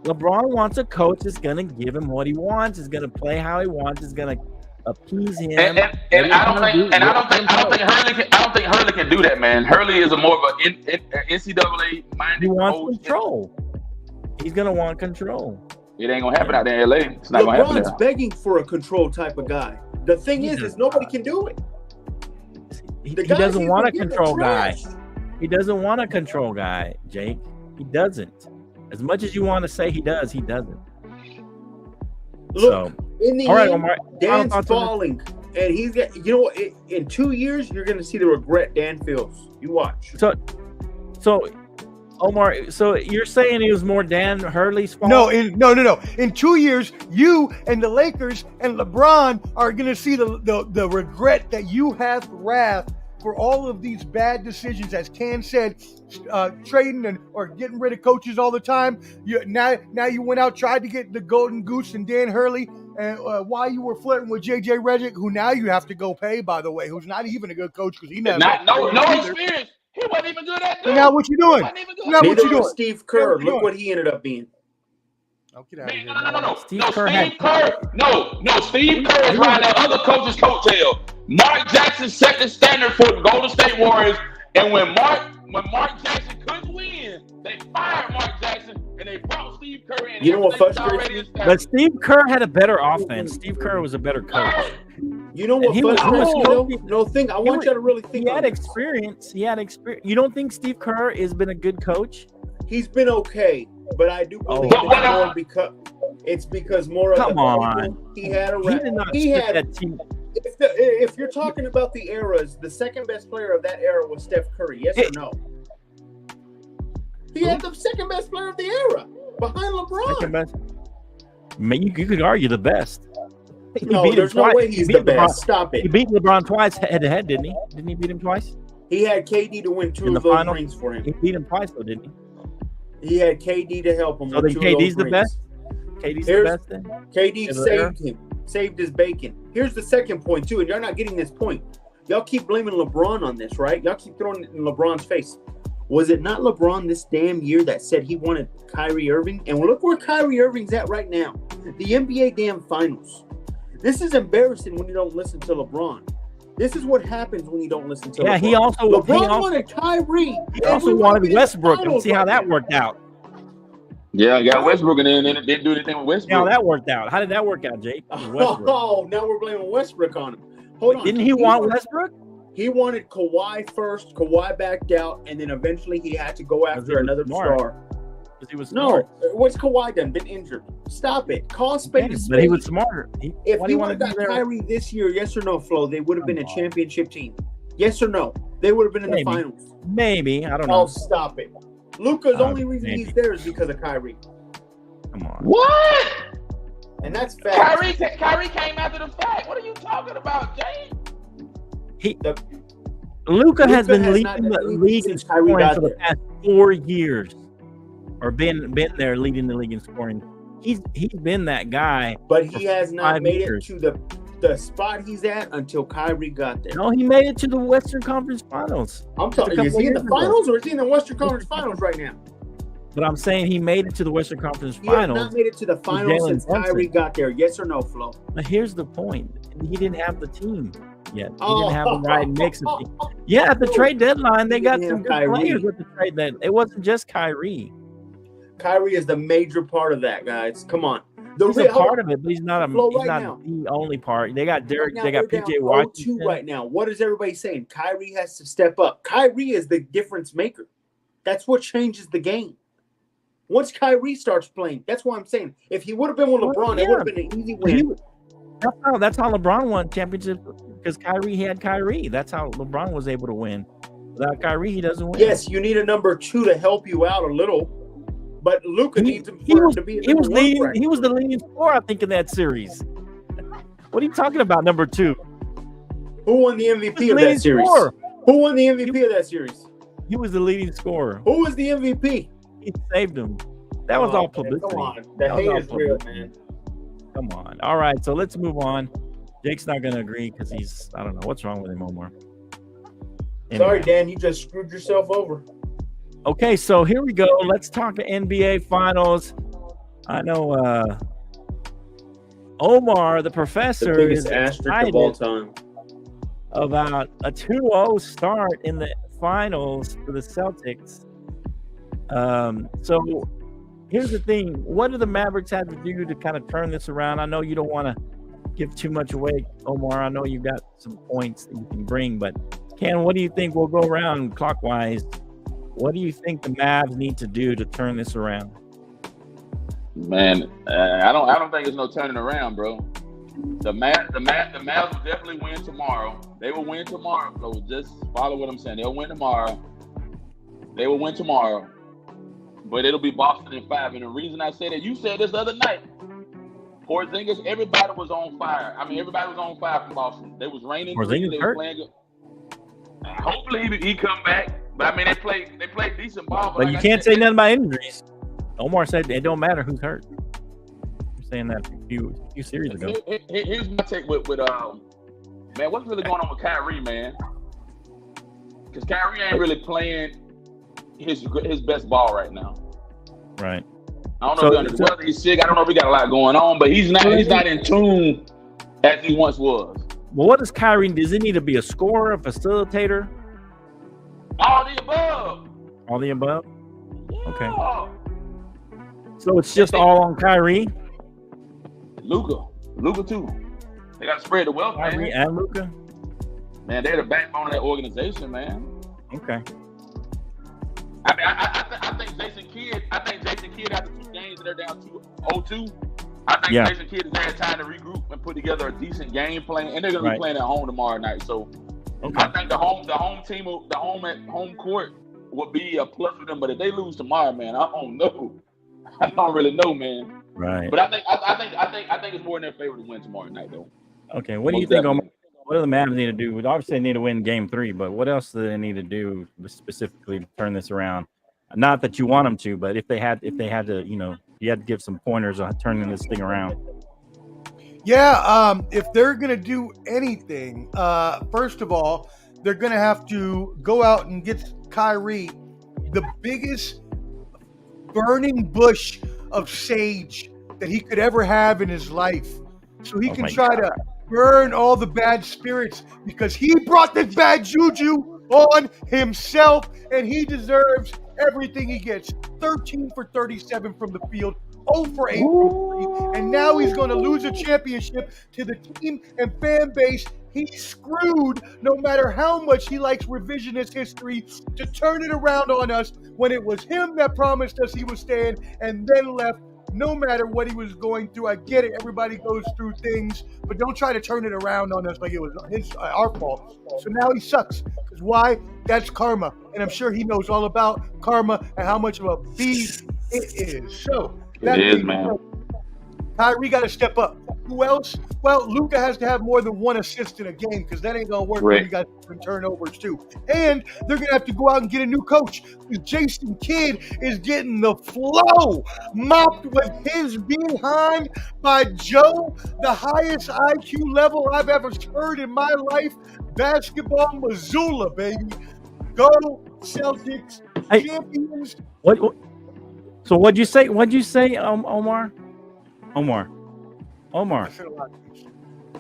LeBron wants a coach that's going to give him what he wants, is going to play how he wants, is going to appease him. And I don't think Hurley can do that, man. Hurley is a more of an NCAA minded. He wants control. He's going to want control. It ain't gonna happen out there in LA. It's not gonna happen there. LeBron's begging for a control type of guy. The thing is nobody can do it. He doesn't want a control guy. He doesn't want a control guy, Jake. He doesn't. As much as you want to say he does, he doesn't. Look, in the end, Omar, Dan's falling. And he's got, in 2 years, you're going to see the regret Dan feels. You watch. So, Omar, so you're saying it was more Dan Hurley's fault? No. In 2 years, you and the Lakers and LeBron are going to see the regret that you have wrath for all of these bad decisions, as Ken said, trading or getting rid of coaches all the time. Now you went out, tried to get the Golden Goose and Dan Hurley, and while you were flirting with JJ Redick, who now you have to go pay, by the way, who's not even a good coach because he never no experience. He wasn't even good at that. Now what you doing? Neither was Steve Kerr. Look what he ended up being. No. Steve Kerr is riding that other coach's coattail. Mark Jackson set the standard for the Golden State Warriors, and when Mark Jackson couldn't win, they fired Mark Jackson and they brought Steve Kerr in. You know what frustrates me? But Steve Kerr had a better offense. Steve Kerr was a better coach. You know what frustrates me? I want you to really think. He had experience. You don't think Steve Kerr has been a good coach? He's been okay, but I do believe it's because more of he had a he had that team. If you're talking about the eras, the second best player of that era was Steph Curry. Yes or no? He had the second best player of the era behind LeBron. Second best. You could argue the best. No, there's no way he's the best. Stop it. He beat LeBron twice head to head, didn't he? Didn't he beat him twice? He had KD to win two of those rings for him. He beat him twice, though, didn't he? He had KD to help him. So then KD's the best? KD's the best then? KD saved him. Saved his bacon. Here's the second point, too, and you're not getting this point. Y'all keep blaming LeBron on this, right? Y'all keep throwing it in LeBron's face. Was it not LeBron this damn year that said he wanted Kyrie Irving? And look where Kyrie Irving's at right now. The NBA damn finals. This is embarrassing when you don't listen to LeBron. This is what happens when you don't listen to LeBron. He also wanted Kyrie. He also wanted Westbrook, and see how that worked out. Yeah, got Westbrook, and then it didn't do anything with Westbrook. How that worked out? How did that work out, Jake? Oh, now we're blaming Westbrook on him. Hold on. Didn't he want Westbrook? He wanted Kawhi first. Kawhi backed out, and then eventually he had to go after another star. Because he was smart. No, what's Kawhi done? Been injured. Stop it. Call spade a spade. But he was smarter. If he would have got Kyrie this year, yes or no, Flo, they would have been a championship team. Yes or no? They would have been in the finals. Maybe. I don't know. Oh, stop it. Luka's only reason he's there is because of Kyrie. Come on. What? And that's fact. Kyrie came after the fact. What are you talking about, Jay? Luka has been leading the league in scoring for the past 4 years, or been there leading the league in scoring. He's been that guy, but he has not made it to the spot he's at until Kyrie got there. No, he made it to the Western Conference Finals. I'm talking. Is he in the finals or is he in the Western Conference Finals right now? But I'm saying he made it to the Western Conference Finals. Finals. He has not made it to the finals since Kyrie got there. Yes or no, Flo? But here's the point: he didn't have the team yet. He didn't have the right mix of team. Yeah, at the trade deadline, they got some good players with the trade deadline. It wasn't just Kyrie. Kyrie is the major part of that, guys. Come on. He's a part of it, but he's not the only part. They got Derek. They got PJ Washington right now. What is everybody saying? Kyrie has to step up. Kyrie is the difference maker. That's what changes the game. Once Kyrie starts playing, that's why I'm saying if he would have been with LeBron, it would have been an easy win. That's how LeBron won championships, because Kyrie had Kyrie. That's how LeBron was able to win. Without Kyrie, he doesn't win. Yes, you need a number 2 to help you out a little. But Luka needs him to be he was the leading scorer, I think, in that series. What are you talking about, number 2? Who won the MVP of that series? Who won the MVP of that series? He was the leading scorer. Who was the MVP? He saved him. That was all publicity. Come on. The hate is real, man. Come on. All right, so let's move on. Jake's not going to agree because I don't know. What's wrong with him, Omar? Anyway. Sorry, Dan. You just screwed yourself over. Okay, so here we go. Let's talk to NBA Finals. I know Omar, the professor, the biggest asterisk of all time, about a 2-0 start in the finals for the Celtics. So here's the thing. What do the Mavericks have to do to kind of turn this around? I know you don't want to give too much away, Omar. I know you've got some points that you can bring, but Ken, what do you think? We'll go around clockwise. What do you think the Mavs need to do to turn this around? Man, I don't think there's no turning around, bro. The Mavs will definitely win tomorrow. They will win tomorrow. So just follow what I'm saying. They'll win tomorrow. They will win tomorrow. But it'll be Boston in 5. And the reason I say that, you said this the other night, Porzingis, everybody was on fire. I mean, everybody was on fire from Boston. They was raining. Porzingis they hurt. Playing good. Hopefully he come back. But I mean, they played decent ball. But you can't say nothing about injuries. Omar said it don't matter who's hurt. I'm saying that a few series ago. Here's my take with man, what's really going on with Kyrie, man? Because Kyrie ain't really playing his best ball right now. Right. I don't know whether he's sick. I don't know if he got a lot going on, but he's not in tune as he once was. Well, what does Kyrie? Does he need to be a scorer, a facilitator? All the above. All the above? Yeah. Okay. So it's just all on Kyrie? Luka too. They got to spread the wealth, Kyrie man. and Luka? Man, they're the backbone of that organization, man. Okay. I mean, I think Jason Kidd after 2 games and they're down 2-0-2. I think Jason Kidd has had time to regroup and put together a decent game plan, and they're going to be playing at home tomorrow night. So I think the home court will be a plus for them. But if they lose tomorrow, man, I don't know. I don't really know, man. Right. But I think it's more in their favor to win tomorrow night, though. Okay. What do you think? What do the Mavs need to do? Obviously, they need to win Game 3, but what else do they need to do specifically to turn this around? Not that you want them to, but if they had to, you had to give some pointers on turning this thing around. Yeah, if they're going to do anything, first of all, they're going to have to go out and get Kyrie the biggest burning bush of sage that he could ever have in his life. So he can try to burn all the bad spirits, because he brought this bad juju on himself and he deserves everything he gets. 13 for 37 from the field, 0 for 8 from 3, and now he's going to lose a championship to the team and fan base he's screwed, no matter how much he likes revisionist history to turn it around on us when it was him that promised us he was staying and then left. No matter what he was going through, I get it. Everybody goes through things, but don't try to turn it around on us like it was our fault. So now he sucks. Because why? That's karma. And I'm sure he knows all about karma and how much of a beast it is. So It is, man. Kyrie got to step up. Who else? Well, Luka has to have more than 1 assist in a game because that ain't going to work when you got some turnovers too. And they're going to have to go out and get a new coach. Jason Kidd is getting the flow mopped with his behind by Joe, the highest IQ level I've ever heard in my life. Basketball Missoula, baby. Go Celtics, champions. What? So what'd you say? Omar? Omar.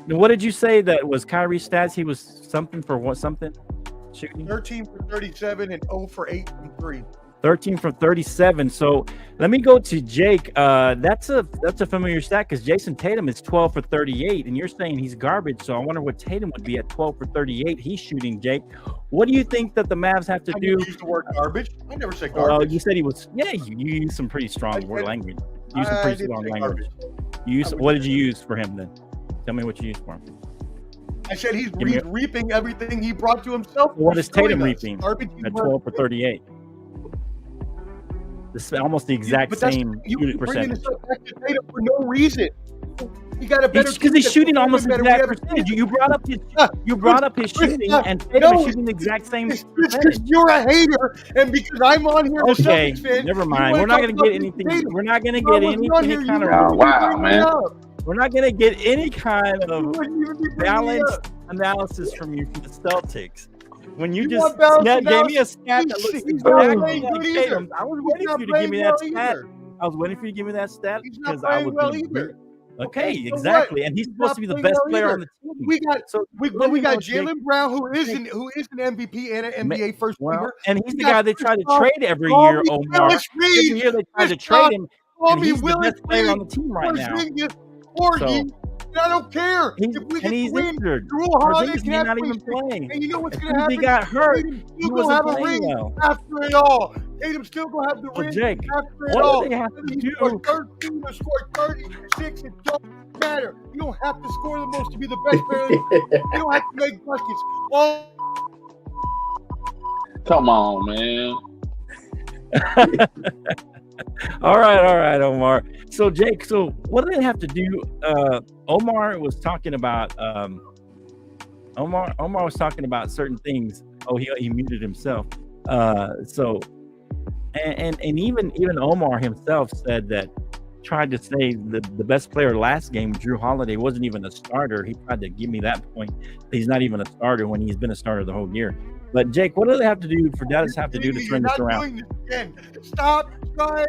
What did you say that was Kyrie's stats? He was something for what? Something? Shooting? 13 for 37 and 0 for 8 from 3. 13 from 37. So let me go to Jake. That's a familiar stat because Jason Tatum is 12 for 38, and you're saying he's garbage. So I wonder what Tatum would be at 12 for 38. He's shooting, Jake. What do you think that the Mavs have to do? I used the word garbage. I never said garbage. Well, you said he was. Yeah, you used some pretty strong word language. You used some pretty strong language. What did you use for him then? Tell me what you used for him. I said he's reaping everything he brought to himself. What is Tatum reaping at 12 for 38? This is almost the exact same unit percentage. Back to Tatum for no reason. He got a better because he's shooting almost the exact percentage. You brought up his shooting, and Tatum is shooting the exact same percentage. You're a hater, and because I'm on here, okay, never mind. We're not going to get anything. We're not going to get any kind of. Wow, man. We're not going to get any kind of balanced analysis from you from the Celtics. When you just gave me a stat that looks exactly like Tatum, I was waiting for you to give me that stat. I was waiting for you to give me that stat because I was being okay, exactly, and he's supposed to be the best player on the team. We got Jaylen Brown, who is an MVP and an NBA first teamer, and he's the guy they try to trade every year. Omar, every year they try to trade him. And he's the best player on the team right now. I don't care. He's injured. He's not even playing. And you know what's going to happen? He got hurt. He wasn't playing well. After it all, Tatum's still going to have the ring. Jake, after it what all. do they have to do? He scored 13 or scored 36. It don't matter. You don't have to score the most to be the best player. You don't have to make buckets. Come on, man. All right, Omar. So Jake, what do they have to do? Omar was talking about certain things. Oh, he muted himself. And even Omar himself said that tried to say the best player last game, Drew Holiday, wasn't even a starter. He tried to give me that point. He's not even a starter when he's been a starter the whole year. But Jake, what do they have to do for Dallas have to do to turn this around? Stop trying.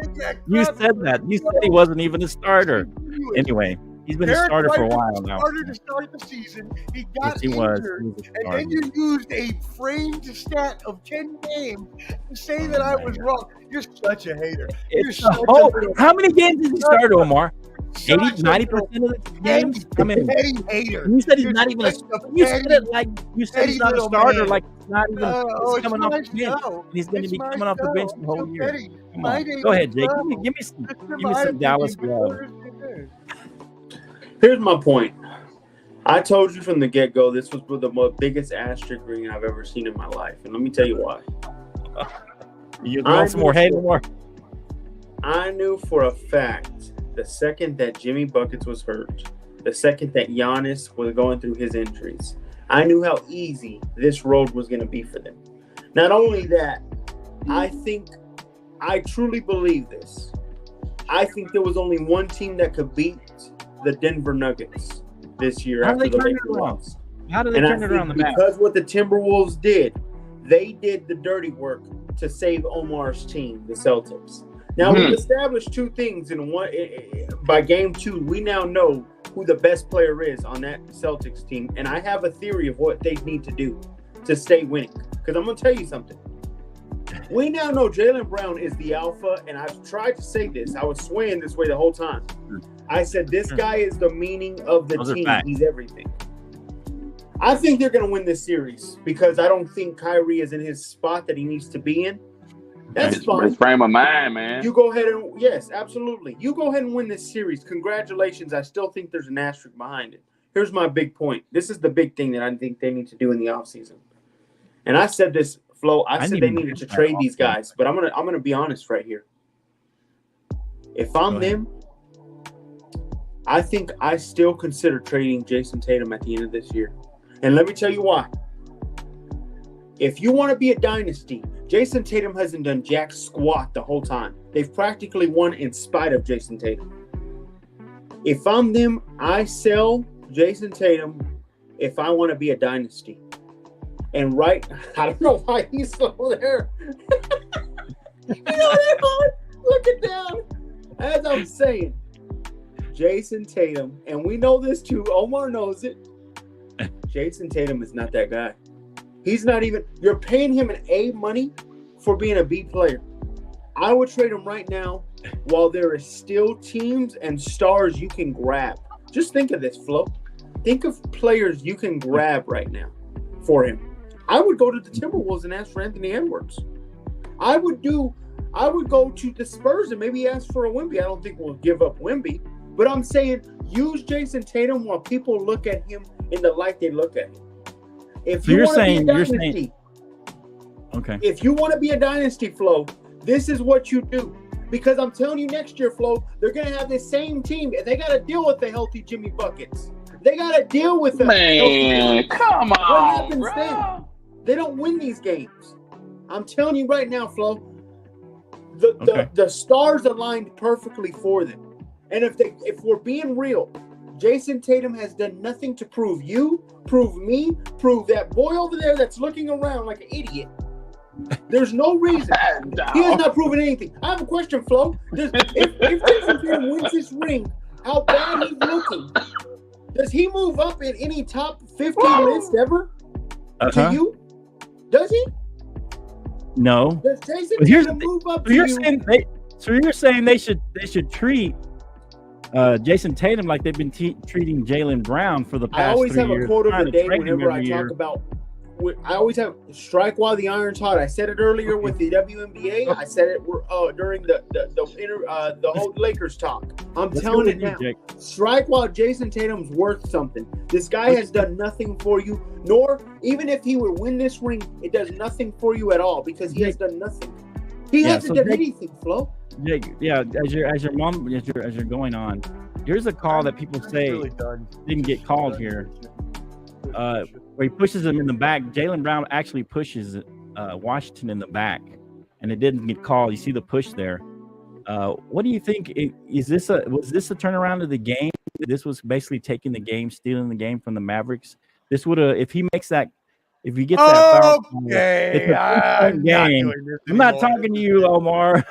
You said that. You said he wasn't even a starter. Anyway, he's been a starter for a while now. Starter to start the season. He got injured, and then you used a framed stat of 10 games to say that I was wrong. You're such a hater. How many games did he start, Omar? 90% of the games. I mean, hater. You said he's not even a. You said it like you said he's not a starter. Like not even coming off the bench. He's going to be coming off the bench the whole year. Come on, go ahead, Jake. Give me some Dallas love. Here's my point. I told you from the get-go this was the biggest asterisk ring I've ever seen in my life, and let me tell you why. You want some more hate, more? I knew for a fact the second that Jimmy Buckets was hurt, the second that Giannis was going through his injuries, I knew how easy this road was going to be for them. Not only that, I truly believe this. I think there was only one team that could beat the Denver Nuggets this year after the Lakers lost. How did they turn it around the map? Because what the Timberwolves did, they did the dirty work to save Omar's team, the Celtics. Now, we've established two things in one. By game 2, we now know who the best player is on that Celtics team, and I have a theory of what they need to do to stay winning. Because I'm going to tell you something. We now know Jaylen Brown is the alpha, and I've tried to say this. I was swaying this way the whole time. I said this guy is the meaning of the team. He's everything. I think they're going to win this series because I don't think Kyrie is in his spot that he needs to be in. That's fine. His frame of mind, man. You go ahead and yes, absolutely. You go ahead and win this series. Congratulations. I still think there's an asterisk behind it. Here's my big point. This is the big thing that I think they need to do in the offseason. And I said this, Flo. I said they needed to trade these guys, but I'm gonna be honest right here. If I'm them, I think I still consider trading Jason Tatum at the end of this year. And let me tell you why. If you want to be a dynasty, Jason Tatum hasn't done jack squat the whole time. They've practically won in spite of Jason Tatum. If I'm them, I sell Jason Tatum if I want to be a dynasty. And I don't know why he's still there. Looking down. As I'm saying, Jason Tatum, and we know this too, Omar knows it. Jason Tatum is not that guy. He's not even, you're paying him an A money for being a B player. I would trade him right now while there are still teams and stars you can grab. Just think of this, Flo. Think of players you can grab right now for him. I would go to the Timberwolves and ask for Anthony Edwards. I would go to the Spurs and maybe ask for a Wemby. I don't think we'll give up Wemby, but I'm saying use Jason Tatum while people look at him in the light they look at him. If you want to be a dynasty, okay. If you want to be a dynasty, Flo, this is what you do. Because I'm telling you, next year, Flo, they're going to have the same team, and they got to deal with the healthy Jimmy Buckets. They got to deal with the man. Come on, what happens bro? then? They don't win these games. I'm telling you right now, Flo. The stars aligned perfectly for them. And if we're being real, Jason Tatum has done nothing to prove you, prove me, prove that boy over there that's looking around like an idiot. There's no reason. He has not proven anything. I have a question, Flo. If Jason Tatum wins this ring, how bad he's looking, does he move up in any top 15 list ever? To you? Does he? No. Does Jason Tatum move up to you? You're saying they should treat Jason Tatum like they've been treating Jaylen Brown for the past 3 years. I always have a quote of the day whenever I talk about. I always have strike while the iron's hot. I said it earlier with the WNBA. I said it during the whole Lakers talk. I'm telling it now. Strike while Jason Tatum's worth something. This guy has done nothing for you. Nor even if he would win this ring, it does nothing for you at all because he has done nothing. He hasn't done anything, Flo. Yeah. As you're going on, here's a call that people say didn't get called here. Where he pushes him in the back. Jaylen Brown actually pushes Washington in the back, and it didn't get called. You see the push there. What do you think? Was this a turnaround of the game? This was basically taking the game, stealing the game from the Mavericks. This would have, if he gets that foul. Okay, I'm not talking to you, Omar.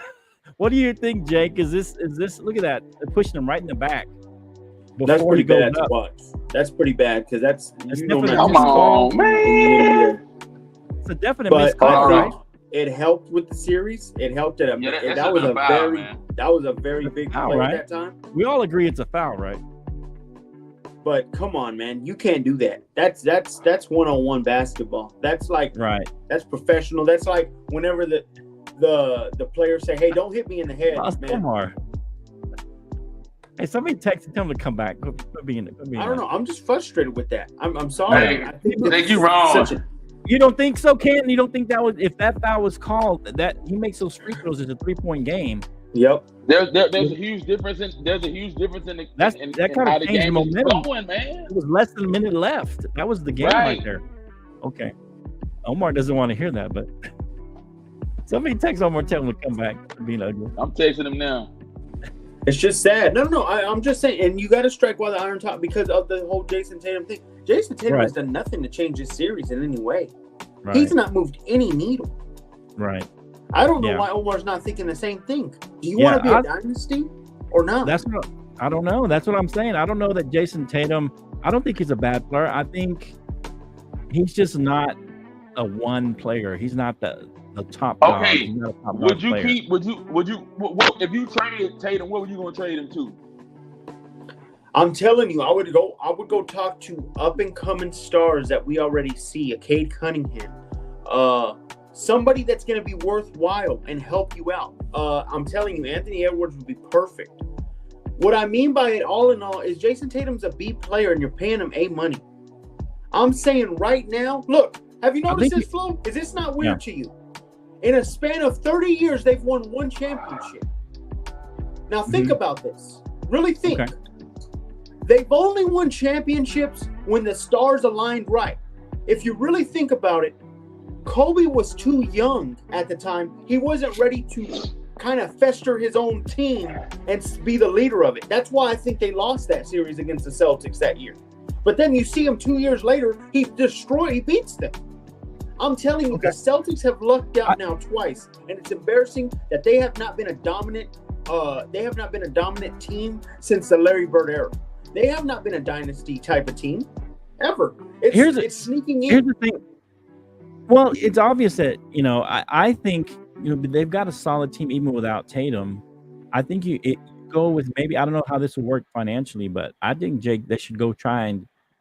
What do you think, Jake? Is this? Look at that! They're pushing him right in the back. That's pretty bad to watch. That's pretty bad because that's come on, man. It's a definite missed call, right? It helped with the series. It helped that was a very big play right? at that time. We all agree it's a foul, right? But come on, man, you can't do that. That's one-on-one basketball. That's like That's professional. That's like whenever the players say, "Hey, don't hit me in the head, man." Omar. Hey, somebody texted him to come back. I don't know. I'm just frustrated with that. I'm sorry. Hey, I think you're wrong. You don't think so, Ken? You don't think that was if that foul was called that he makes those free throws as a 3-point game? Yep. There's a huge difference in that kind of changed the momentum. Going, man. It was less than a minute left. That was the game right there. Okay. Omar doesn't want to hear that, but somebody text Omar, tell him to come back. Being ugly. I'm texting him now. It's just sad. No. I'm just saying, and you got to strike while the iron's hot because of the whole Jason Tatum thing. Jason Tatum has done nothing to change this series in any way. Right. He's not moved any needle. Right. I don't know why Omar's not thinking the same thing. Do you want to be a dynasty or not? I don't know. That's what I'm saying. I don't know that Jason Tatum. I don't think he's a bad player. I think he's just not a one player. He's not the top dog. Okay. He's not a top Would dog you player. keep? Would you? What if you traded Tatum? What were you going to trade him to? I'm telling you, I would go talk to up and coming stars that we already see. A Cade Cunningham, somebody that's going to be worthwhile and help you out. I'm telling you, Anthony Edwards would be perfect. What I mean by it, all in all, is Jason Tatum's a B player, and you're paying him A money. I'm saying right now, look, have you noticed this, Flo? Is this not weird to you? In a span of 30 years, they've won one championship. Now think about this. Really think. Okay. They've only won championships when the stars aligned right. If you really think about it, Kobe was too young at the time. He wasn't ready to kind of fester his own team and be the leader of it. That's why I think they lost that series against the Celtics that year. But then you see him 2 years later, he beats them. I'm telling you, the Celtics have lucked out now twice, and it's embarrassing that they have not been a dominant team since the Larry Bird era. They have not been a dynasty type of team ever. It's sneaking in. Here's the thing. Well, it's obvious that, I think, they've got a solid team even without Tatum. I think you go with maybe, I don't know how this would work financially, but I think, Jake, they should go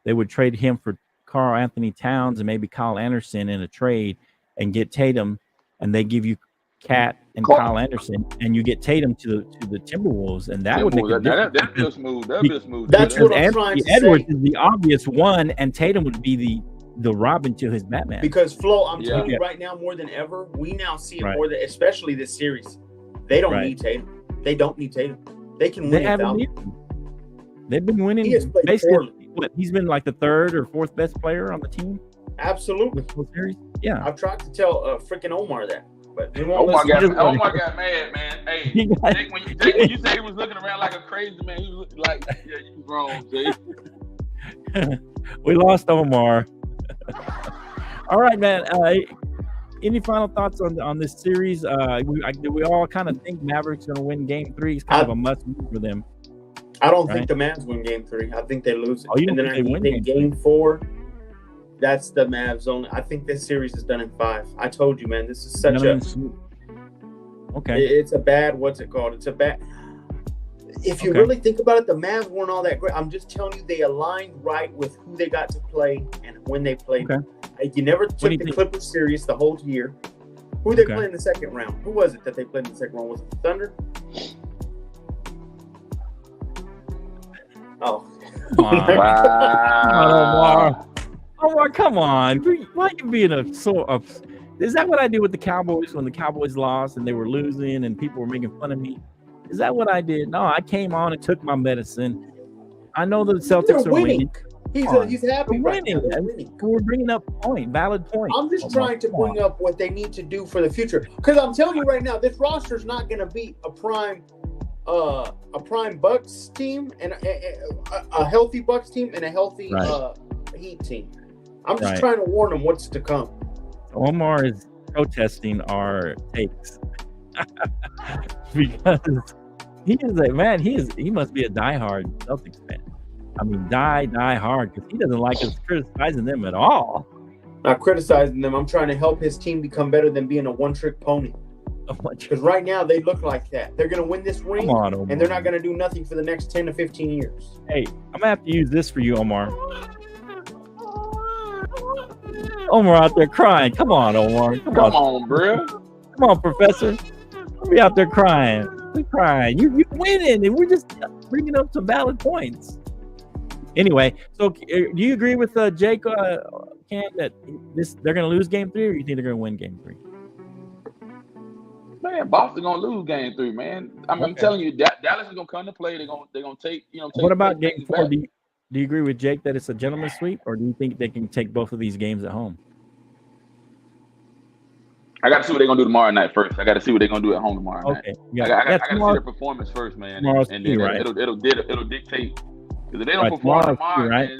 they would trade him for Karl Anthony Towns and maybe Kyle Anderson in a trade and get Tatum, and they give you Cat and Kyle Anderson, and you get Tatum to the Timberwolves, and that would make a difference. That'd be smooth. That'd be smooth. That's what I'm trying to Edwards say. is the obvious one, and Tatum would be the Robin to his Batman. Because Flo, I'm telling you right now, more than ever, we now see it more than, especially this series. They don't need Tatum. They don't need Tatum. They can win without him. They've been winning. He has played basically, poorly. He's been like the third or fourth best player on the team. Absolutely. Series. Yeah. I've tried to tell freaking Omar that, but he won't Omar listen. got mad, man. Hey, Jake, when you said he was looking around like a crazy man, he was looking like, yeah, you was wrong, Jake. We lost Omar. All right, man. Any final thoughts on this series? We all kind of think Mavericks going to win Game 3. It's kind of a must win for them. I don't think the Mavs win Game 3. I think they lose it. Oh, you don't and then think they win Game 4. That's the Mavs only. I think this series is done in 5. I told you, man. This is such a. Okay. It's a bad. What's it called? It's a bad. If you really think about it, the Mavs weren't all that great. I'm just telling you, they aligned right with who they got to play and when they played. Okay. You never took the Clippers serious the whole year. Who they play in the second round? Who was it that they played in the second round? Was it the Thunder? Oh. Wow. Omar, come on. Why are you being is that what I did with the Cowboys when the Cowboys lost and they were losing and people were making fun of me? Is that what I did? No, I came on and took my medicine. I know the Celtics are winning. He's happy right now. We're bringing up valid point. I'm just trying to bring up what they need to do for the future. Because I'm telling you right now, this roster is not going to beat a prime Bucks team and a healthy Bucks team and a healthy Heat team. I'm just trying to warn them what's to come. Omar is protesting our takes because he must be a diehard Celtics fan. I mean, die hard, because he doesn't like us criticizing them at all. Not criticizing them. I'm trying to help his team become better than being a one-trick pony. Because right now they look like that. They're going to win this ring, and they're not going to do nothing for the next 10 to 15 years. Hey, I'm going to have to use this for you, Omar. Omar out there crying. Come on, Omar. Come on, bro. Come on, Professor. I'll be out there crying. We're crying. You're winning, and we're just bringing up some valid points. Anyway, so do you agree with Jake, Cam, that they're going to lose Game 3, or you think they're going to win Game 3? Man, Boston gonna lose Game 3, man. I'm telling you, Dallas is gonna come to play. They're gonna take. What about Game 4? Do you agree with Jake that it's a gentleman's sweep, or do you think they can take both of these games at home? I got to see what they're gonna do tomorrow night first. I got to see what they're gonna do at home tomorrow night. Yeah. I got to see their performance first, man. And then it'll dictate. Because if they don't perform tomorrow, right?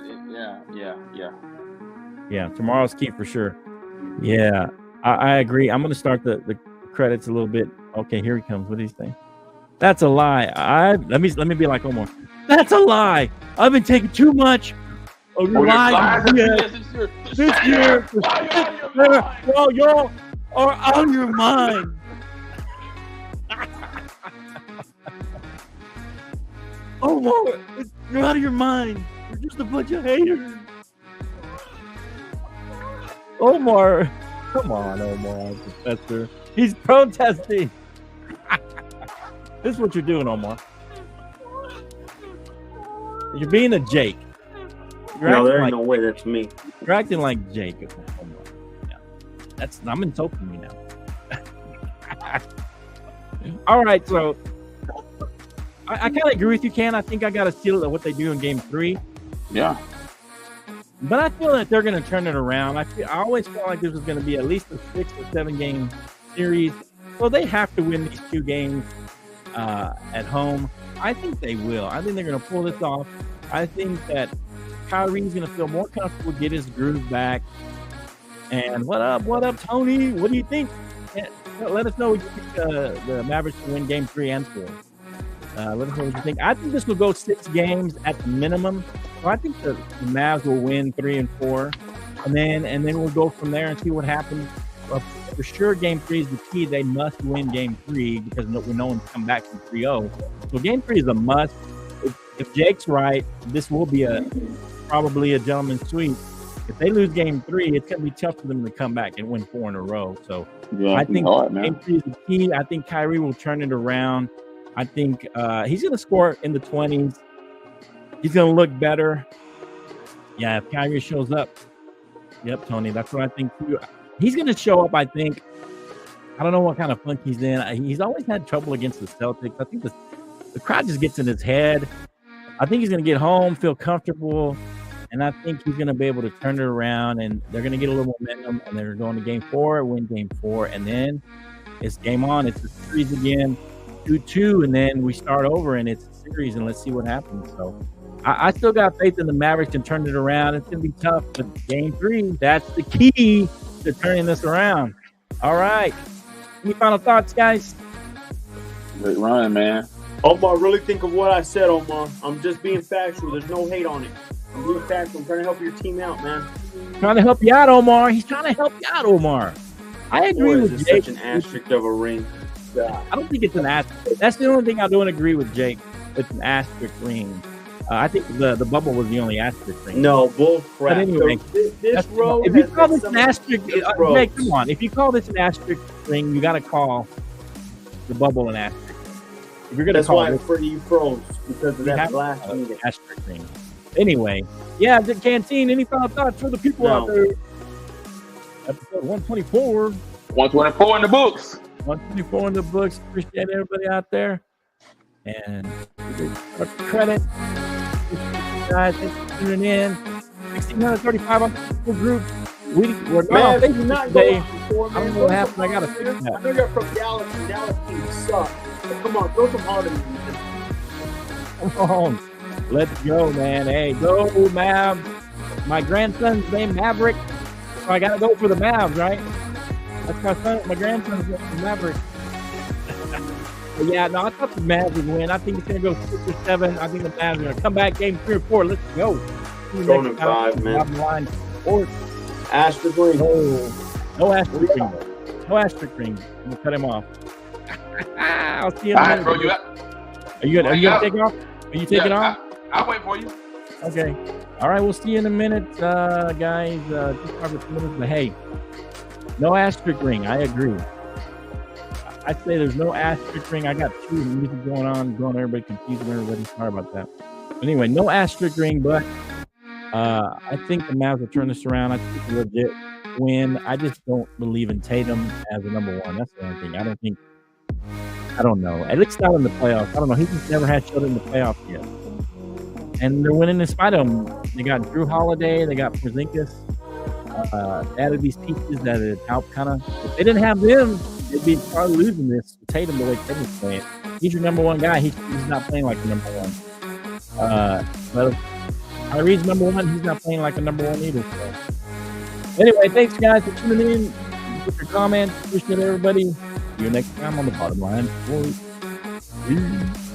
Yeah, tomorrow's key for sure. Yeah, I agree. I'm gonna start the credits a little bit. Okay, here he comes. What do you think? That's a lie. Let me be like Omar. That's a lie. I've been taking too much of your lies this year. Well, y'all, or on your mind. Omar, you're out of your mind. You're just a bunch of haters. Omar, come on, Omar, Professor. He's protesting. This is what you're doing, Omar. You're being a Jake. No, there ain't no way that's me. You're acting like Jake. Omar. Yeah. I'm insulting you now. All right, so I kind of agree with you, Ken. I think I got to steal what they do in Game 3. Yeah. But I feel that they're going to turn it around. I always felt like this was going to be at least a 6 or 7 game series. So they have to win these 2 games at home. I think they will. I think they're going to pull this off. I think that Kyrie's going to feel more comfortable, get his groove back. And what up, Tony? What do you think? Let us know what you think the Mavericks will win Game 3 and 4. Let us know what you think. I think this will go 6 games at the minimum. So I think the Mavs will win 3 and 4, and then we'll go from there and see what happens. For sure, Game 3 is the key. They must win Game 3 because no one's come back from 3-0. So Game 3 is a must. If Jake's right, this will be probably a gentleman's sweep. If they lose Game 3, it's going to be tough for them to come back and win 4 in a row. So yeah, I think hard, Game 3 is the key. I think Kyrie will turn it around. I think he's going to score in the 20s. He's going to look better. Yeah, if Kyrie shows up. Yep, Tony, that's what I think too. He's going to show up, I think. I don't know what kind of funk he's in. He's always had trouble against the Celtics. I think the crowd just gets in his head. I think he's going to get home, feel comfortable, and I think he's going to be able to turn it around, and they're going to get a little momentum, and they're going to Game 4, win Game 4, and then it's game on. It's a series again, 2-2, and then we start over, and it's a series, and let's see what happens. So I still got faith in the Mavericks to turn it around. It's going to be tough, but Game 3, that's the key to turning this around. All right. Any final thoughts, guys? Great run, man. Omar, really think of what I said, Omar. I'm just being factual. There's no hate on it. I'm being factual. I'm trying to help your team out, man. Trying to help you out, Omar. He's trying to help you out, Omar. I agree Boy, with is Jake. such an asterisk of a ring. God. I don't think it's an asterisk. That's the only thing I don't agree with Jake. It's an asterisk ring. I think the bubble was the only asterisk ring. No, bull crap. But anyway, this road if you call this an asterisk, Jake, come on. If you call this an asterisk ring, you got to call the bubble an asterisk. If you're gonna that's call why it, I'm for you pros because of that last asterisk ring. Anyway, yeah, the Canteen. Any final thoughts for the people out there? Episode 124. 124 in the books. 124 in the books. Appreciate everybody out there. And credit. Guys, thanks for tuning in. 1,635 on the group. We're not today. I don't know what happened. I got to fix that. I know you're from Dallas, and Dallas teams suck. Come on, throw some heart in me. Come on. Let's go, man. Hey, go Mavs. My grandson's named Maverick, so I got to go for the Mavs, right? That's my grandson's named Maverick. But yeah, no, I thought the Mavs would win. I think it's going to go 6 or 7. I think the Mavs are going to come back Game 3 or 4. Let's go. Going in 5, man. Line support. Asterisk ring. No asterisk ring. No asterisk ring. I'm going to cut him off. I'll see you in a minute. Bro, you Are you going to take off? Are you taking off? I'll wait for you. Okay. All right, we'll see you in a minute, guys. Just over 2 minutes, but hey, no asterisk ring. I agree. I say there's no asterisk ring. I got 2 music going on, everybody confusing everybody. Sorry about that. Anyway, no asterisk ring, but I think the Mavs will turn this around. I think it's a legit win. I just don't believe in Tatum as a number 1. That's the only thing. I don't know. At least not in the playoffs. I don't know. He just never had showed in the playoffs yet. And they're winning in spite of him. They got Drew Holiday. They got Porzingis. Added these pieces that had helped kind of. If they didn't have them, they'd be probably losing this. Tatum, the way Tatum's playing. He's your number 1 guy. He's not playing like the number 1. But Kyrie's number 1. He's not playing like a number 1 either. So. Anyway, thanks, guys, for tuning in. Put your comments. Appreciate everybody. See you next time on the Bottom Line. Peace.